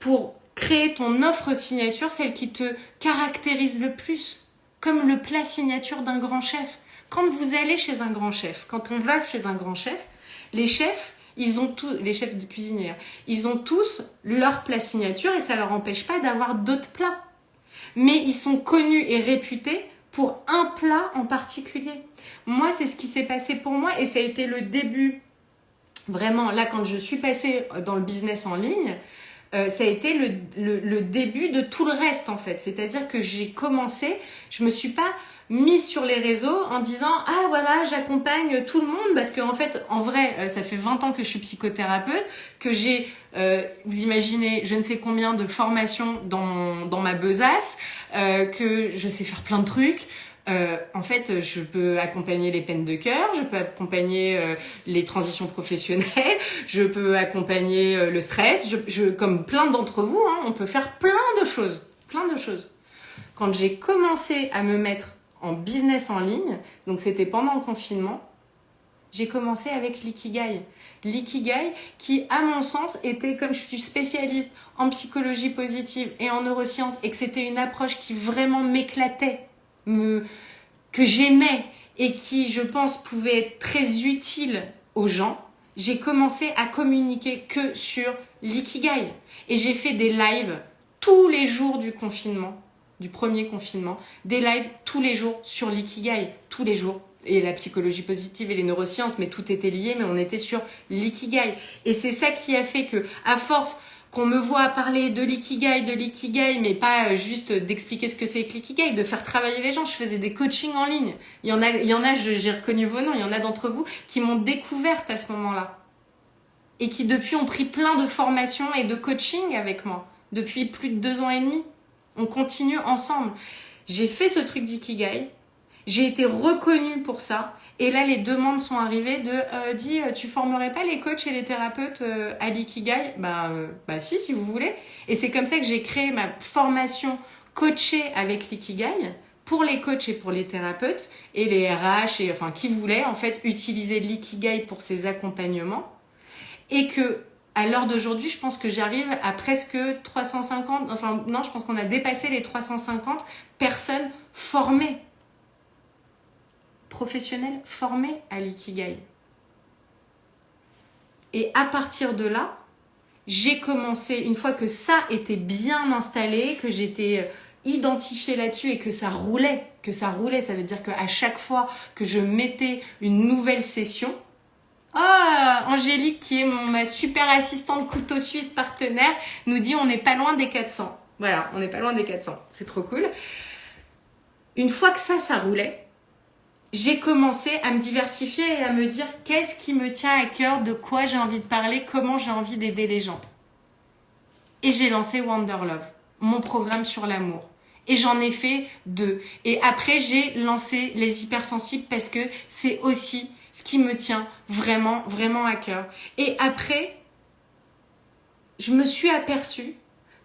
Speaker 1: pour créer ton offre signature, celle qui te caractérise le plus, comme le plat signature d'un grand chef. Quand vous allez chez un grand chef, quand on va chez un grand chef, les chefs, les chefs de cuisinière, ils ont tous leur plat signature et ça leur empêche pas d'avoir d'autres plats. Mais ils sont connus et réputés pour un plat en particulier. Moi, c'est ce qui s'est passé pour moi et ça a été le début. Vraiment, là, quand je suis passée dans le business en ligne, ça a été le début de tout le reste, en fait. C'est-à-dire que j'ai commencé, je me suis pas mise sur les réseaux en disant « Ah, voilà, j'accompagne tout le monde » parce qu'en fait, en vrai, ça fait 20 ans que je suis psychothérapeute, que j'ai, vous imaginez, je ne sais combien de formations dans ma besace, que je sais faire plein de trucs. En fait, je peux accompagner les peines de cœur, je peux accompagner les transitions professionnelles, je peux accompagner le stress, comme plein d'entre vous, hein, on peut faire plein de choses. Quand j'ai commencé à me mettre en business en ligne, donc c'était pendant le confinement, j'ai commencé avec l'ikigai. L'ikigai qui, à mon sens, était, comme je suis spécialiste en psychologie positive et en neurosciences, et que c'était une approche qui vraiment m'éclatait, que j'aimais et qui, je pense, pouvait être très utile aux gens, j'ai commencé à communiquer que sur l'ikigai. Et j'ai fait des lives tous les jours du confinement, du premier confinement, des lives tous les jours sur l'ikigai, tous les jours. Et la psychologie positive et les neurosciences, mais tout était lié, mais on était sur l'ikigai. Et c'est ça qui a fait que, à force qu'on me voit parler de l'ikigai, mais pas juste d'expliquer ce que c'est que l'ikigai, de faire travailler les gens. Je faisais des coachings en ligne. Il y en a, j'ai reconnu vos noms, il y en a d'entre vous qui m'ont découverte à ce moment-là. Et qui depuis ont pris plein de formations et de coaching avec moi. Depuis plus de 2 ans et demi. On continue ensemble. J'ai fait ce truc d'ikigai. J'ai été reconnue pour ça. Et là, les demandes sont arrivées de tu formerais pas les coachs et les thérapeutes à l'ikigai? Bah si vous voulez. Et c'est comme ça que j'ai créé ma formation coachée avec l'ikigai pour les coachs et pour les thérapeutes et les RH et enfin qui voulaient en fait utiliser l'ikigai pour ces accompagnements. Et que à l'heure d'aujourd'hui, je pense que j'arrive à presque 350, enfin non, je pense qu'on a dépassé les 350 personnes formées, professionnels formés à l'ikigai. Et à partir de là, j'ai commencé, une fois que ça était bien installé, que j'étais identifiée là-dessus et que ça roulait, ça veut dire qu'à chaque fois que je mettais une nouvelle session, Angélique, qui est ma super assistante couteau suisse partenaire, nous dit on n'est pas loin des 400. Voilà, on n'est pas loin des 400. C'est trop cool. Une fois que ça roulait, j'ai commencé à me diversifier et à me dire qu'est-ce qui me tient à cœur, de quoi j'ai envie de parler, comment j'ai envie d'aider les gens. Et j'ai lancé Wonder Love, mon programme sur l'amour. Et j'en ai fait 2. Et après, j'ai lancé les hypersensibles parce que c'est aussi ce qui me tient vraiment, vraiment à cœur. Et après, je me suis aperçue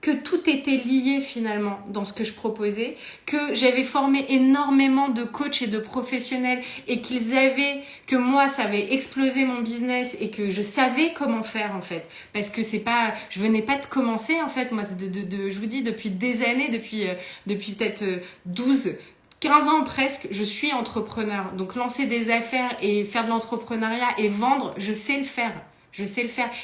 Speaker 1: que tout était lié finalement dans ce que je proposais, que j'avais formé énormément de coachs et de professionnels et que moi ça avait explosé mon business et que je savais comment faire en fait. Parce que je venais pas de commencer en fait, moi je vous dis depuis des années, depuis peut-être 15 ans presque, je suis entrepreneur. Donc lancer des affaires et faire de l'entrepreneuriat et vendre, je sais le faire.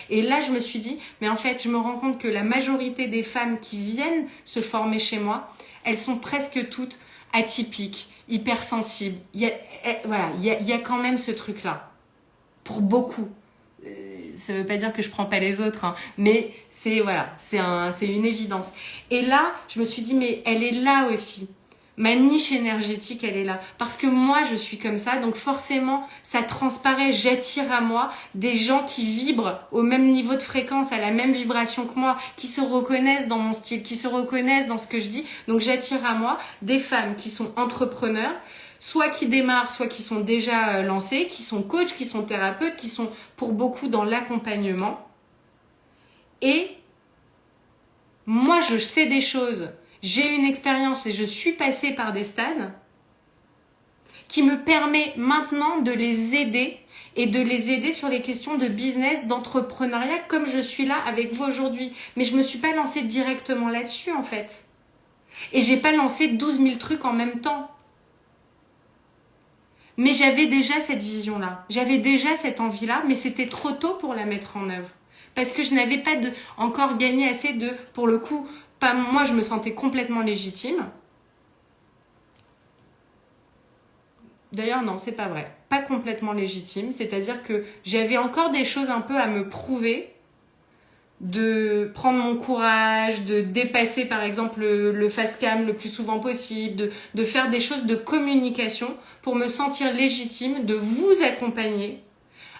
Speaker 1: Et là, je me suis dit, mais en fait, je me rends compte que la majorité des femmes qui viennent se former chez moi, elles sont presque toutes atypiques, hypersensibles. Il y a quand même ce truc-là. Pour beaucoup. Ça veut pas dire que je prends pas les autres, hein, mais c'est une évidence. Et là, je me suis dit, mais elle est là aussi. Ma niche énergétique, elle est là. Parce que moi, je suis comme ça, donc forcément, ça transparaît. J'attire à moi des gens qui vibrent au même niveau de fréquence, à la même vibration que moi, qui se reconnaissent dans mon style, qui se reconnaissent dans ce que je dis. Donc j'attire à moi des femmes qui sont entrepreneurs, soit qui démarrent, soit qui sont déjà lancées, qui sont coachs, qui sont thérapeutes, qui sont pour beaucoup dans l'accompagnement. Et moi, je sais des choses. J'ai une expérience et je suis passée par des stades qui me permet maintenant de les aider et de les aider sur les questions de business, d'entrepreneuriat comme je suis là avec vous aujourd'hui. Mais je me suis pas lancée directement là-dessus en fait. Et j'ai pas lancé 12 000 trucs en même temps. Mais j'avais déjà cette vision-là. J'avais déjà cette envie-là, mais c'était trop tôt pour la mettre en œuvre. Parce que je n'avais pas encore gagné assez pour le coup, moi je me sentais complètement légitime. D'ailleurs non, c'est pas vrai. Pas complètement légitime, c'est-à-dire que j'avais encore des choses un peu à me prouver, de prendre mon courage, de dépasser par exemple le face cam le plus souvent possible, de faire des choses de communication pour me sentir légitime, de vous accompagner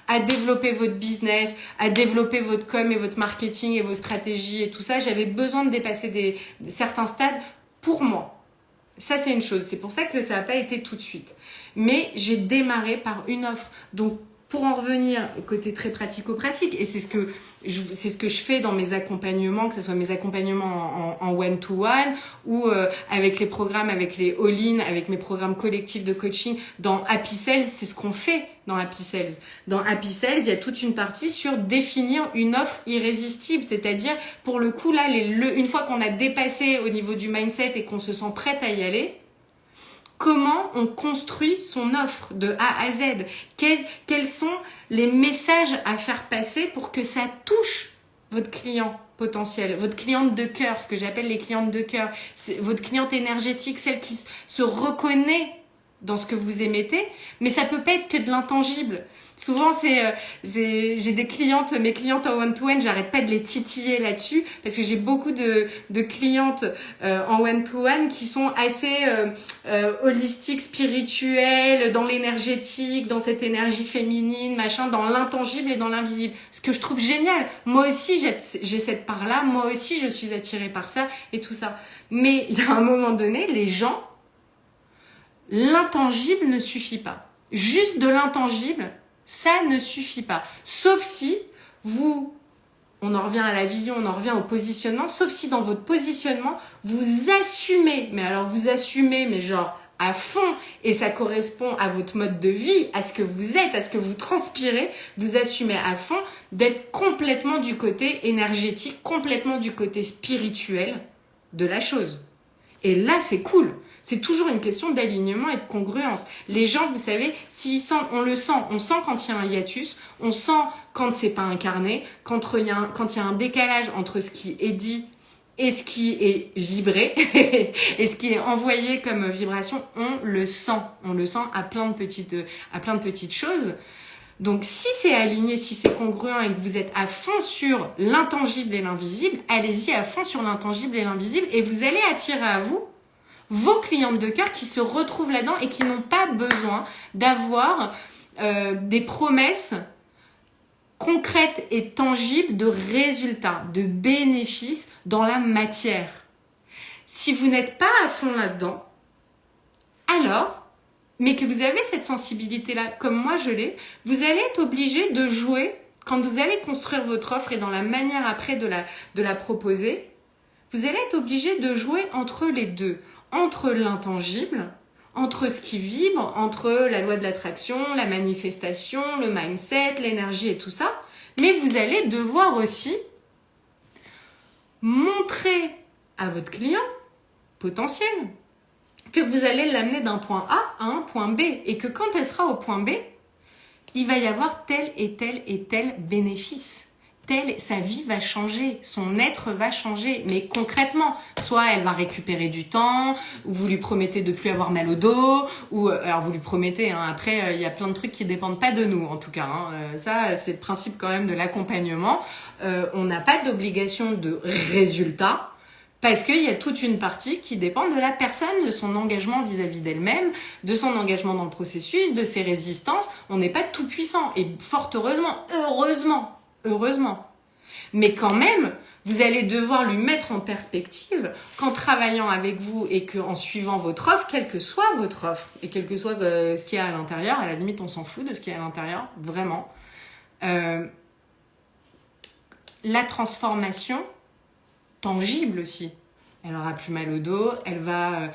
Speaker 1: à développer votre business, à développer votre com et votre marketing et vos stratégies et tout ça. J'avais besoin de dépasser certains stades pour moi. Ça, c'est une chose. C'est pour ça que ça n'a pas été tout de suite. Mais j'ai démarré par une offre. Donc, pour en revenir au côté très pratico-pratique, et c'est ce que je fais dans mes accompagnements, que ce soit mes accompagnements en one-to-one ou avec les programmes, avec les all-in, avec mes programmes collectifs de coaching. Dans Happy Sales, c'est ce qu'on fait dans Happy Sales. Dans Happy Sales, il y a toute une partie sur définir une offre irrésistible, c'est-à-dire pour le coup là, une fois qu'on a dépassé au niveau du mindset et qu'on se sent prête à y aller, comment on construit son offre de A à Z, quels sont les messages à faire passer pour que ça touche votre client potentiel, votre cliente de cœur, ce que j'appelle les clientes de cœur, votre cliente énergétique, celle qui se reconnaît dans ce que vous émettez, mais ça peut pas être que de l'intangible. Souvent, j'ai des clientes, mes clientes en one-to-one, j'arrête pas de les titiller là-dessus parce que j'ai beaucoup de clientes en one-to-one qui sont assez holistiques, spirituelles, dans l'énergétique, dans cette énergie féminine, machin, dans l'intangible et dans l'invisible. Ce que je trouve génial. Moi aussi, j'ai cette part-là. Moi aussi, je suis attirée par ça et tout ça. Mais il y a un moment donné, les gens, l'intangible ne suffit pas. Juste de l'intangible, ça ne suffit pas. Sauf si on en revient à la vision, on en revient au positionnement, sauf si dans votre positionnement, vous assumez, mais genre à fond, et ça correspond à votre mode de vie, à ce que vous êtes, à ce que vous transpirez, vous assumez à fond d'être complètement du côté énergétique, complètement du côté spirituel de la chose. Et là, c'est cool. C'est toujours une question d'alignement et de congruence. Les gens, vous savez, on sent quand il y a un hiatus, on sent quand c'est pas incarné, quand il y a un décalage entre ce qui est dit et ce qui est vibré et ce qui est envoyé comme vibration, on le sent à plein de petites choses. Donc si c'est aligné, si c'est congruent et que vous êtes à fond sur l'intangible et l'invisible, allez-y à fond sur l'intangible et l'invisible et vous allez attirer à vous vos clientes de cœur qui se retrouvent là-dedans et qui n'ont pas besoin d'avoir des promesses concrètes et tangibles de résultats, de bénéfices dans la matière. Si vous n'êtes pas à fond là-dedans, alors, mais que vous avez cette sensibilité-là, comme moi je l'ai, vous allez être obligé de jouer, quand vous allez construire votre offre et dans la manière après de la proposer, vous allez être obligé de jouer entre les deux, entre l'intangible, entre ce qui vibre, entre la loi de l'attraction, la manifestation, le mindset, l'énergie et tout ça. Mais vous allez devoir aussi montrer à votre client potentiel que vous allez l'amener d'un point A à un point B et que quand elle sera au point B, il va y avoir tel et tel et tel bénéfice. Sa vie va changer, son être va changer, mais concrètement, soit elle va récupérer du temps, ou vous lui promettez de plus avoir mal au dos, ou alors vous lui promettez, hein, après il y a plein de trucs qui dépendent pas de nous en tout cas, hein, ça c'est le principe quand même de l'accompagnement, on n'a pas d'obligation de résultat, Parce qu'il y a toute une partie qui dépend de la personne, de son engagement vis-à-vis d'elle-même, de son engagement dans le processus, de ses résistances. On n'est pas tout puissant. Et fort heureusement, heureusement. Mais quand même, vous allez devoir lui mettre en perspective qu'en travaillant avec vous et qu'en suivant votre offre, quelle que soit votre offre, et quel que soit ce qu'il y a à l'intérieur, à la limite on s'en fout de ce qu'il y a à l'intérieur, vraiment, la transformation tangible aussi. Elle aura plus mal au dos, elle va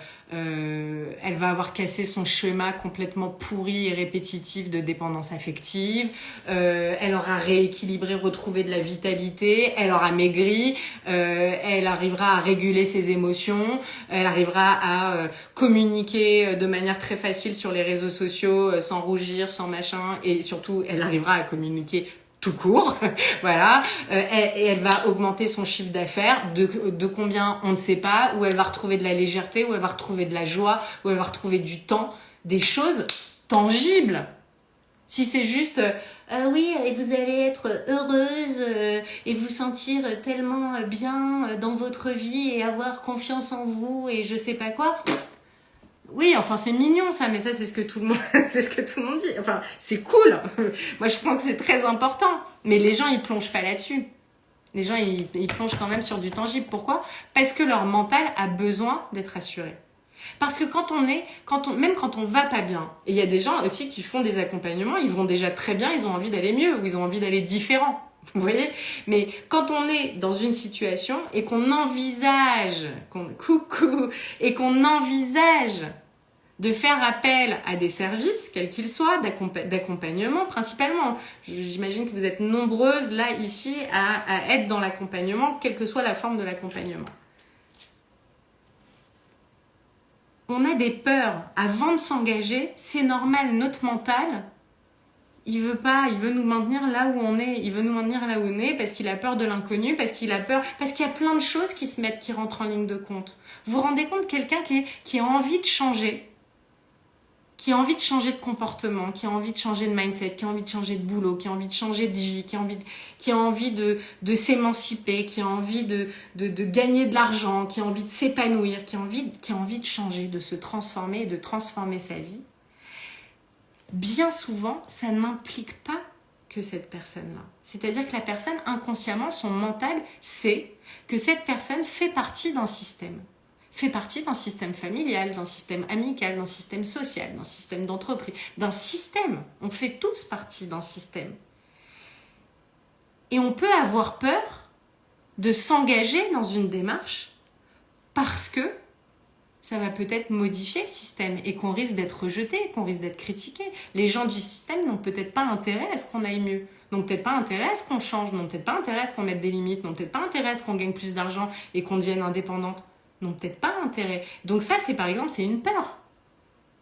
Speaker 1: avoir cassé son schéma complètement pourri et répétitif de dépendance affective, elle aura rééquilibré, retrouvé de la vitalité, elle aura maigri, elle arrivera à réguler ses émotions, elle arrivera à communiquer de manière très facile sur les réseaux sociaux sans rougir, sans machin, et surtout elle arrivera à communiquer tout court, voilà, et elle va augmenter son chiffre d'affaires de combien on ne sait pas, où elle va retrouver de la légèreté, où elle va retrouver de la joie, où elle va retrouver du temps, des choses tangibles. Si c'est juste oui, et vous allez être heureuse et vous sentir tellement bien dans votre vie et avoir confiance en vous et je sais pas quoi. Oui, enfin c'est mignon ça, mais ça c'est ce que tout le monde, c'est ce que tout le monde dit. Enfin c'est cool. Moi je pense que c'est très important, mais les gens ils plongent pas là-dessus. Les gens ils plongent quand même sur du tangible. Pourquoi ? Parce que leur mental a besoin d'être assuré. Parce que même quand on va pas bien, et il y a des gens aussi qui font des accompagnements, ils vont déjà très bien, ils ont envie d'aller mieux ou ils ont envie d'aller différent. Vous voyez ? Mais quand on est dans une situation et qu'on envisage, et qu'on envisage de faire appel à des services, quels qu'ils soient, d'accompagnement principalement. J'imagine que vous êtes nombreuses là, ici, à être dans l'accompagnement, quelle que soit la forme de l'accompagnement. On a des peurs. Avant de s'engager, c'est normal, notre mental, il veut nous maintenir là où on est. Il veut nous maintenir là où on est parce qu'il a peur de l'inconnu, parce qu'il y a plein de choses qui rentrent en ligne de compte. Vous vous rendez compte, quelqu'un qui a envie de changer, qui a envie de changer de comportement, qui a envie de changer de mindset, qui a envie de changer de boulot, qui a envie de changer de vie, qui a envie de s'émanciper, qui a envie de gagner de l'argent, qui a envie de s'épanouir, qui a envie de changer, de se transformer et de transformer sa vie. Bien souvent, ça n'implique pas que cette personne-là. C'est-à-dire que la personne, inconsciemment, son mental sait que cette personne fait partie d'un système. Fait partie d'un système familial, d'un système amical, d'un système social, d'un système d'entreprise, d'un système. On fait tous partie d'un système. Et on peut avoir peur de s'engager dans une démarche parce que ça va peut-être modifier le système et qu'on risque d'être rejeté, qu'on risque d'être critiqué. Les gens du système n'ont peut-être pas intérêt à ce qu'on aille mieux, n'ont peut-être pas intérêt à ce qu'on change, n'ont peut-être pas intérêt à ce qu'on mette des limites, n'ont peut-être pas intérêt à ce qu'on gagne plus d'argent et qu'on devienne indépendante. N'ont peut-être pas intérêt. Donc ça, c'est par exemple, c'est une peur.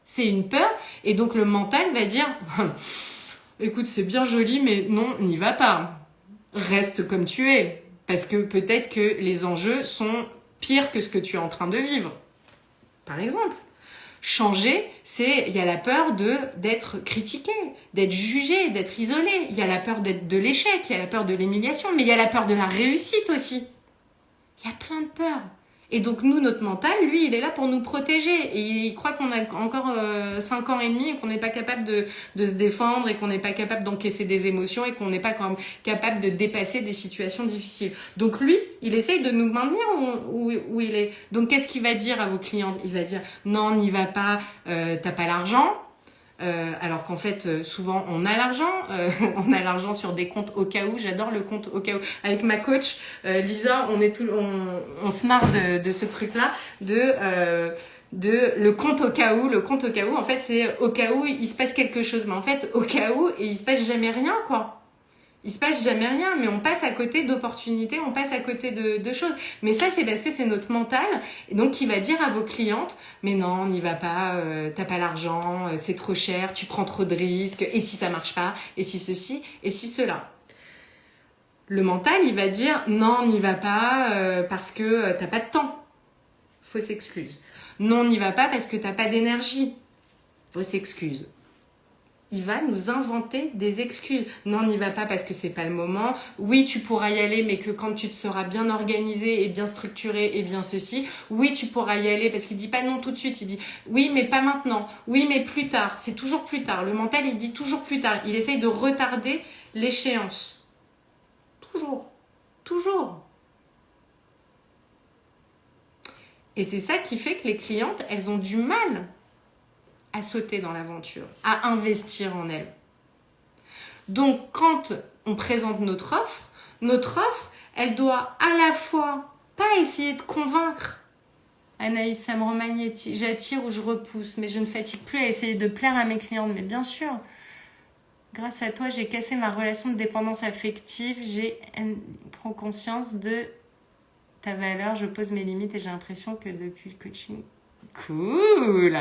Speaker 1: C'est une peur, et donc le mental va dire écoute, c'est bien joli, mais non, n'y va pas. Reste comme tu es. Parce que peut-être que les enjeux sont pires que ce que tu es en train de vivre. Par exemple. Changer, il y a la peur d'être critiqué, d'être jugé, d'être isolé. Il y a la peur de l'échec, il y a la peur de l'humiliation, mais il y a la peur de la réussite aussi. Il y a plein de peurs. Et donc nous, notre mental, lui, il est là pour nous protéger. Et il croit qu'on a encore 5 ans et demi et qu'on n'est pas capable de se défendre et qu'on n'est pas capable d'encaisser des émotions et qu'on n'est pas quand même capable de dépasser des situations difficiles. Donc lui, il essaye de nous maintenir où il est. Donc qu'est-ce qu'il va dire à vos clientes ? Il va dire « Non, n'y va pas, t'as pas l'argent ». Alors qu'en fait souvent on a l'argent sur des comptes au cas où. J'adore le compte au cas où. Avec ma coach Lisa, on se marre de ce truc là de le compte au cas où. Le compte au cas où, en fait c'est au cas où il se passe quelque chose, mais en fait au cas où et il se passe jamais rien quoi. Il se passe jamais rien, mais on passe à côté d'opportunités, on passe à côté de choses. Mais ça, c'est parce que c'est notre mental, et donc qui va dire à vos clientes, mais non, n'y va pas, t'as pas l'argent, c'est trop cher, tu prends trop de risques, et si ça marche pas, et si ceci, et si cela. Le mental, il va dire, non, n'y va pas parce que t'as pas de temps. Fausse excuse. Non, n'y va pas parce que t'as pas d'énergie. Fausse excuse. il va nous inventer des excuses. Non, n'y va pas parce que c'est pas le moment. Oui, tu pourras y aller, mais que quand tu te seras bien organisé et bien structuré et bien ceci. Oui, tu pourras y aller parce qu'il dit pas non tout de suite. Il dit oui, mais pas maintenant. Oui, mais plus tard. C'est toujours plus tard. Le mental, il dit toujours plus tard. Il essaye de retarder l'échéance. Toujours. Toujours. Et c'est ça qui fait que les clientes, elles ont du mal à sauter dans l'aventure, à investir en elles. Donc, quand on présente notre offre, elle doit à la fois pas essayer de convaincre. Anaïs, ça me rend magnétique. J'attire ou je repousse, mais je ne fatigue plus à essayer de plaire à mes clientes. Mais bien sûr, grâce à toi, j'ai cassé ma relation de dépendance affective. Prends conscience de ta valeur, je pose mes limites et j'ai l'impression que depuis le coaching... Cool.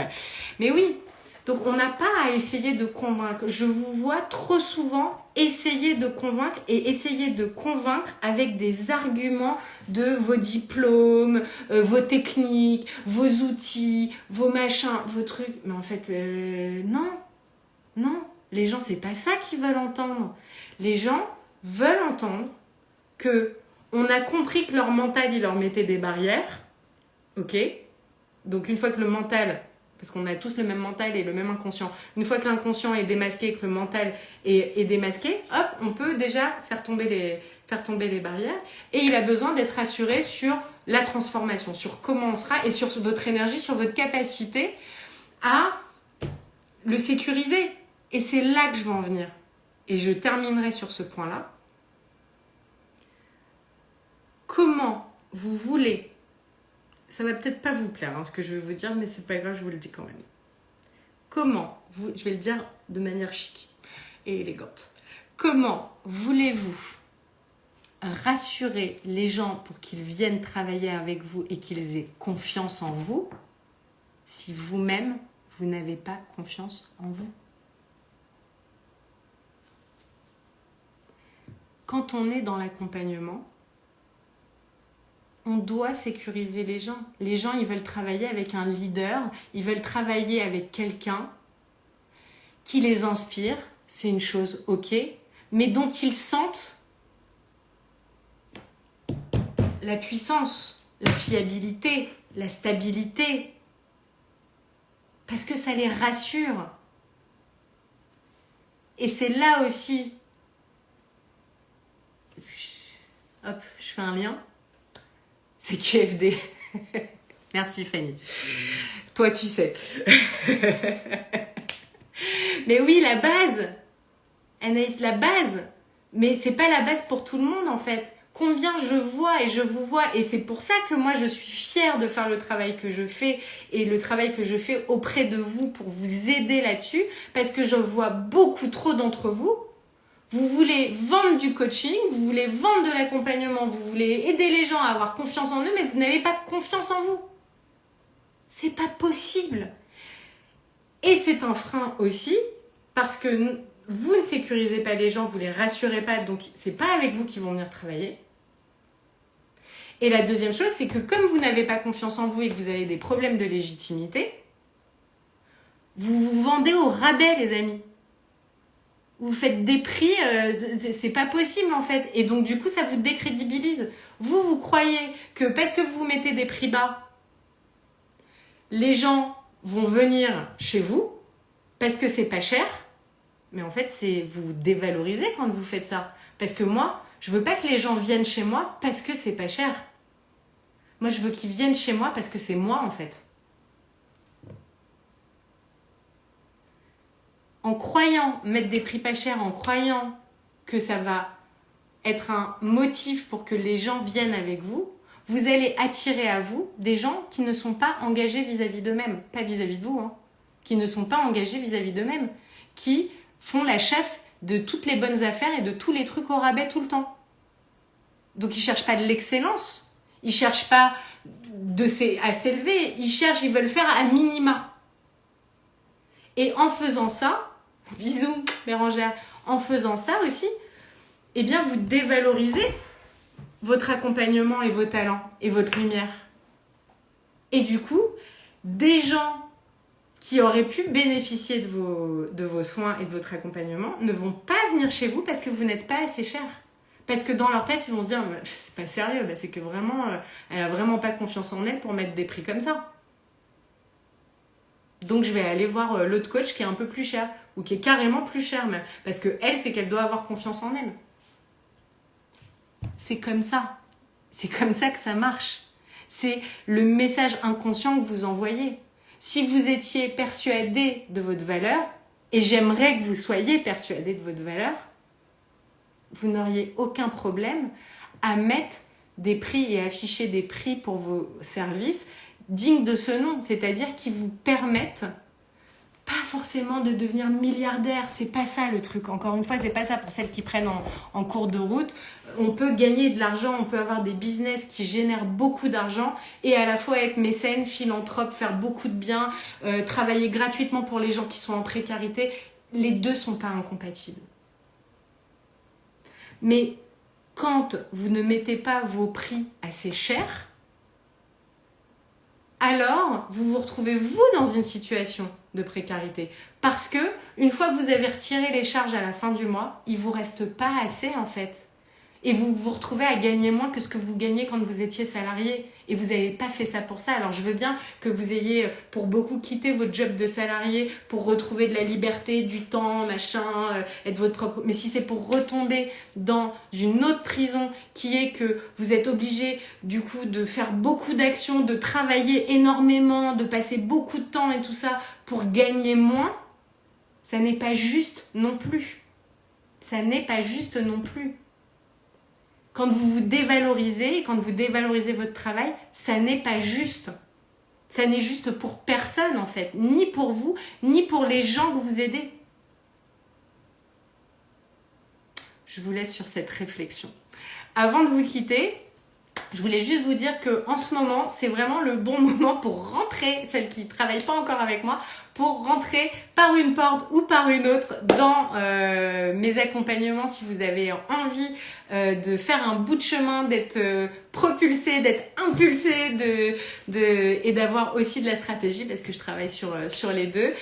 Speaker 1: Mais oui, donc on n'a pas à essayer de convaincre. Je vous vois trop souvent essayer de convaincre et essayer de convaincre avec des arguments de vos diplômes, vos techniques, vos outils, vos machins, vos trucs. Mais en fait, non. Les gens, c'est pas ça qu'ils veulent entendre. Les gens veulent entendre que on a compris que leur mental, il leur mettait des barrières. Ok ? Donc, une fois que le mental, parce qu'on a tous le même mental et le même inconscient, une fois que l'inconscient est démasqué, que le mental est démasqué, hop, on peut déjà faire tomber les barrières. Et il a besoin d'être rassuré sur la transformation, sur comment on sera et sur votre énergie, sur votre capacité à le sécuriser. Et c'est là que je veux en venir. Et je terminerai sur ce point-là. Comment vous voulez, ça va peut-être pas vous plaire ce que je vais vous dire, mais c'est pas grave, je vous le dis quand même. Je vais le dire de manière chic et élégante. Comment voulez-vous rassurer les gens pour qu'ils viennent travailler avec vous et qu'ils aient confiance en vous si vous-même, vous n'avez pas confiance en vous? Quand on est dans l'accompagnement, on doit sécuriser les gens. Les gens, ils veulent travailler avec un leader, ils veulent travailler avec quelqu'un qui les inspire, c'est une chose, ok, mais dont ils sentent la puissance, la fiabilité, la stabilité, parce que ça les rassure. Et c'est là aussi, hop, je fais un lien. C'est QFD. Merci Fanny. Toi, tu sais. Mais oui, la base. Anaïs, la base. Mais c'est pas la base pour tout le monde, en fait. Combien je vois et je vous vois. Et c'est pour ça que moi, je suis fière de faire le travail que je fais et le travail que je fais auprès de vous pour vous aider là-dessus. Parce que je vois beaucoup trop d'entre vous. Vous voulez vendre du coaching, vous voulez vendre de l'accompagnement, vous voulez aider les gens à avoir confiance en eux, mais vous n'avez pas confiance en vous. C'est pas possible. Et c'est un frein aussi, parce que vous ne sécurisez pas les gens, vous les rassurez pas, donc c'est pas avec vous qu'ils vont venir travailler. Et la deuxième chose, c'est que comme vous n'avez pas confiance en vous et que vous avez des problèmes de légitimité, vous vous vendez au rabais, les amis. Vous faites des prix, c'est pas possible en fait. Et donc du coup, ça vous décrédibilise. Vous croyez que parce que vous mettez des prix bas, les gens vont venir chez vous parce que c'est pas cher. Mais en fait, c'est vous dévalorisez quand vous faites ça. Parce que moi, je veux pas que les gens viennent chez moi parce que c'est pas cher. Moi, je veux qu'ils viennent chez moi parce que c'est moi en fait. En croyant mettre des prix pas chers, en croyant que ça va être un motif pour que les gens viennent avec vous, vous allez attirer à vous des gens qui ne sont pas engagés vis-à-vis d'eux-mêmes. Pas vis-à-vis de vous, qui ne sont pas engagés vis-à-vis d'eux-mêmes. Qui font la chasse de toutes les bonnes affaires et de tous les trucs au rabais tout le temps. Donc ils cherchent pas de l'excellence. Ils cherchent pas à s'élever. Ils veulent faire à minima. Et en faisant ça, bisous Bérangère, en faisant ça aussi, eh bien vous dévalorisez votre accompagnement et vos talents et votre lumière. Et du coup, des gens qui auraient pu bénéficier de vos soins et de votre accompagnement ne vont pas venir chez vous parce que vous n'êtes pas assez cher. Parce que dans leur tête, ils vont se dire « c'est pas sérieux, c'est que vraiment, elle a vraiment pas confiance en elle pour mettre des prix comme ça. » Donc je vais aller voir l'autre coach qui est un peu plus cher, ou qui est carrément plus cher même, parce que elle, c'est qu'elle doit avoir confiance en elle. C'est comme ça. C'est comme ça que ça marche. C'est le message inconscient que vous envoyez. Si vous étiez persuadé de votre valeur, et j'aimerais que vous soyez persuadé de votre valeur, vous n'auriez aucun problème à mettre des prix et afficher des prix pour vos services dignes de ce nom, c'est-à-dire qui vous permettent pas forcément de devenir milliardaire, c'est pas ça le truc. Encore une fois, c'est pas ça pour celles qui prennent en cours de route. On peut gagner de l'argent, on peut avoir des business qui génèrent beaucoup d'argent et à la fois être mécène, philanthrope, faire beaucoup de bien, travailler gratuitement pour les gens qui sont en précarité. Les deux sont pas incompatibles. Mais quand vous ne mettez pas vos prix assez chers, alors vous vous retrouvez vous dans une situation de précarité. Parce que une fois que vous avez retiré les charges à la fin du mois, il vous reste pas assez en fait. Et vous vous retrouvez à gagner moins que ce que vous gagnez quand vous étiez salarié. Et vous n'avez pas fait ça pour ça. Alors je veux bien que vous ayez, pour beaucoup, quitté votre job de salarié pour retrouver de la liberté, du temps, machin, être votre propre... Mais si c'est pour retomber dans une autre prison qui est que vous êtes obligé, du coup, de faire beaucoup d'actions, de travailler énormément, de passer beaucoup de temps et tout ça pour gagner moins, ça n'est pas juste non plus. Ça n'est pas juste non plus. Quand vous vous dévalorisez, quand vous dévalorisez votre travail, ça n'est pas juste. Ça n'est juste pour personne en fait, ni pour vous, ni pour les gens que vous aidez. Je vous laisse sur cette réflexion. Avant de vous quitter, je voulais juste vous dire que en ce moment, c'est vraiment le bon moment pour rentrer, celles qui ne travaillent pas encore avec moi, pour rentrer par une porte ou par une autre dans mes accompagnements si vous avez envie de faire un bout de chemin, d'être propulsé, d'être impulsé et d'avoir aussi de la stratégie parce que je travaille sur les deux.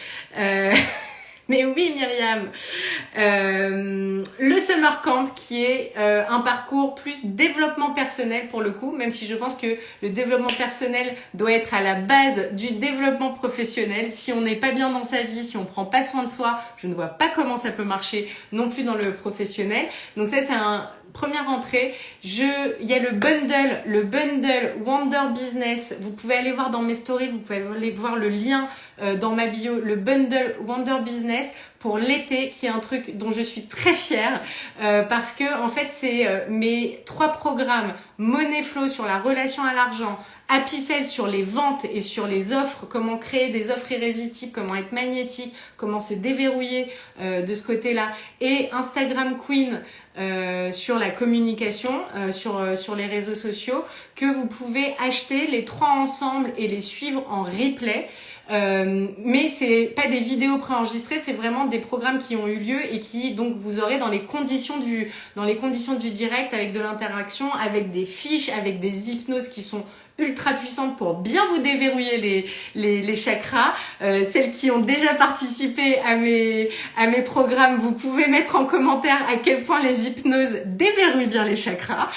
Speaker 1: Mais oui Myriam, le Summer Camp qui est un parcours plus développement personnel pour le coup, même si je pense que le développement personnel doit être à la base du développement professionnel. Si on n'est pas bien dans sa vie, si on prend pas soin de soi, je ne vois pas comment ça peut marcher non plus dans le professionnel. Donc ça c'est un première entrée, il y a le bundle Wonder Business. Vous pouvez aller voir dans mes stories, vous pouvez aller voir le lien dans ma bio, le bundle Wonder Business pour l'été, qui est un truc dont je suis très fière parce que en fait c'est mes 3 programmes Money Flow sur la relation à l'argent, Happy Sell sur les ventes et sur les offres, comment créer des offres irrésistibles, comment être magnétique, comment se déverrouiller de ce côté-là, et Instagram Queen sur la communication, sur les réseaux sociaux, que vous pouvez acheter les 3 ensemble et les suivre en replay. Mais c'est pas des vidéos préenregistrées, c'est vraiment des programmes qui ont eu lieu et qui donc vous aurez dans les conditions du direct, avec de l'interaction, avec des fiches, avec des hypnoses qui sont ultra puissantes pour bien vous déverrouiller les chakras. Celles qui ont déjà participé à mes programmes, vous pouvez mettre en commentaire à quel point les hypnoses déverrouillent bien les chakras.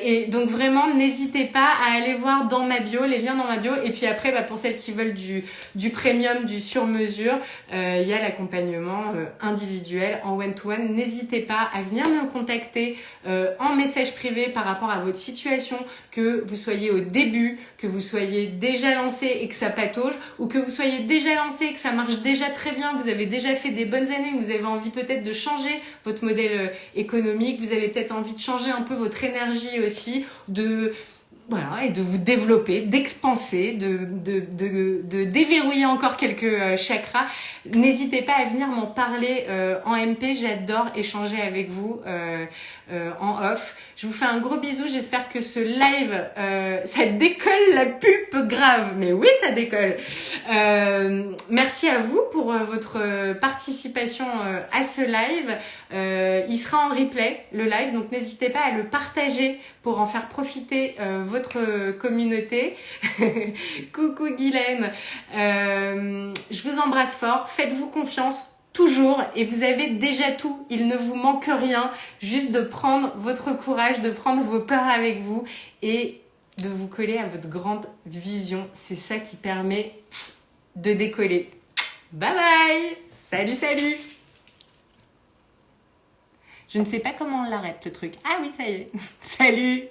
Speaker 1: Et donc vraiment, n'hésitez pas à aller voir dans ma bio, les liens dans ma bio. Et puis après, pour celles qui veulent du premium, du sur-mesure, il y a l'accompagnement individuel en one-to-one. N'hésitez pas à venir me contacter en message privé par rapport à votre situation, que vous soyez au début, que vous soyez déjà lancé et que ça patauge, ou que vous soyez déjà lancé et que ça marche déjà très bien, vous avez déjà fait des bonnes années, vous avez envie peut-être de changer votre modèle économique, vous avez peut-être envie de changer un peu votre énergie aussi, et de vous développer, d'expanser, de déverrouiller encore quelques chakras. N'hésitez pas à venir m'en parler en MP, j'adore échanger avec vous en off. Je vous fais un gros bisou, j'espère que ce live, ça décolle la pulpe grave, mais oui ça décolle. Merci à vous pour votre participation à ce live. Il sera en replay, le live, donc n'hésitez pas à le partager pour en faire profiter vos votre communauté. Coucou Guylaine. Je vous embrasse fort. Faites-vous confiance. Toujours, et vous avez déjà tout, il ne vous manque rien, juste de prendre votre courage, de prendre vos peurs avec vous et de vous coller à votre grande vision. C'est ça qui permet de décoller. Bye bye! Salut, salut! Je ne sais pas comment on l'arrête le truc. Ah oui, ça y est. Salut!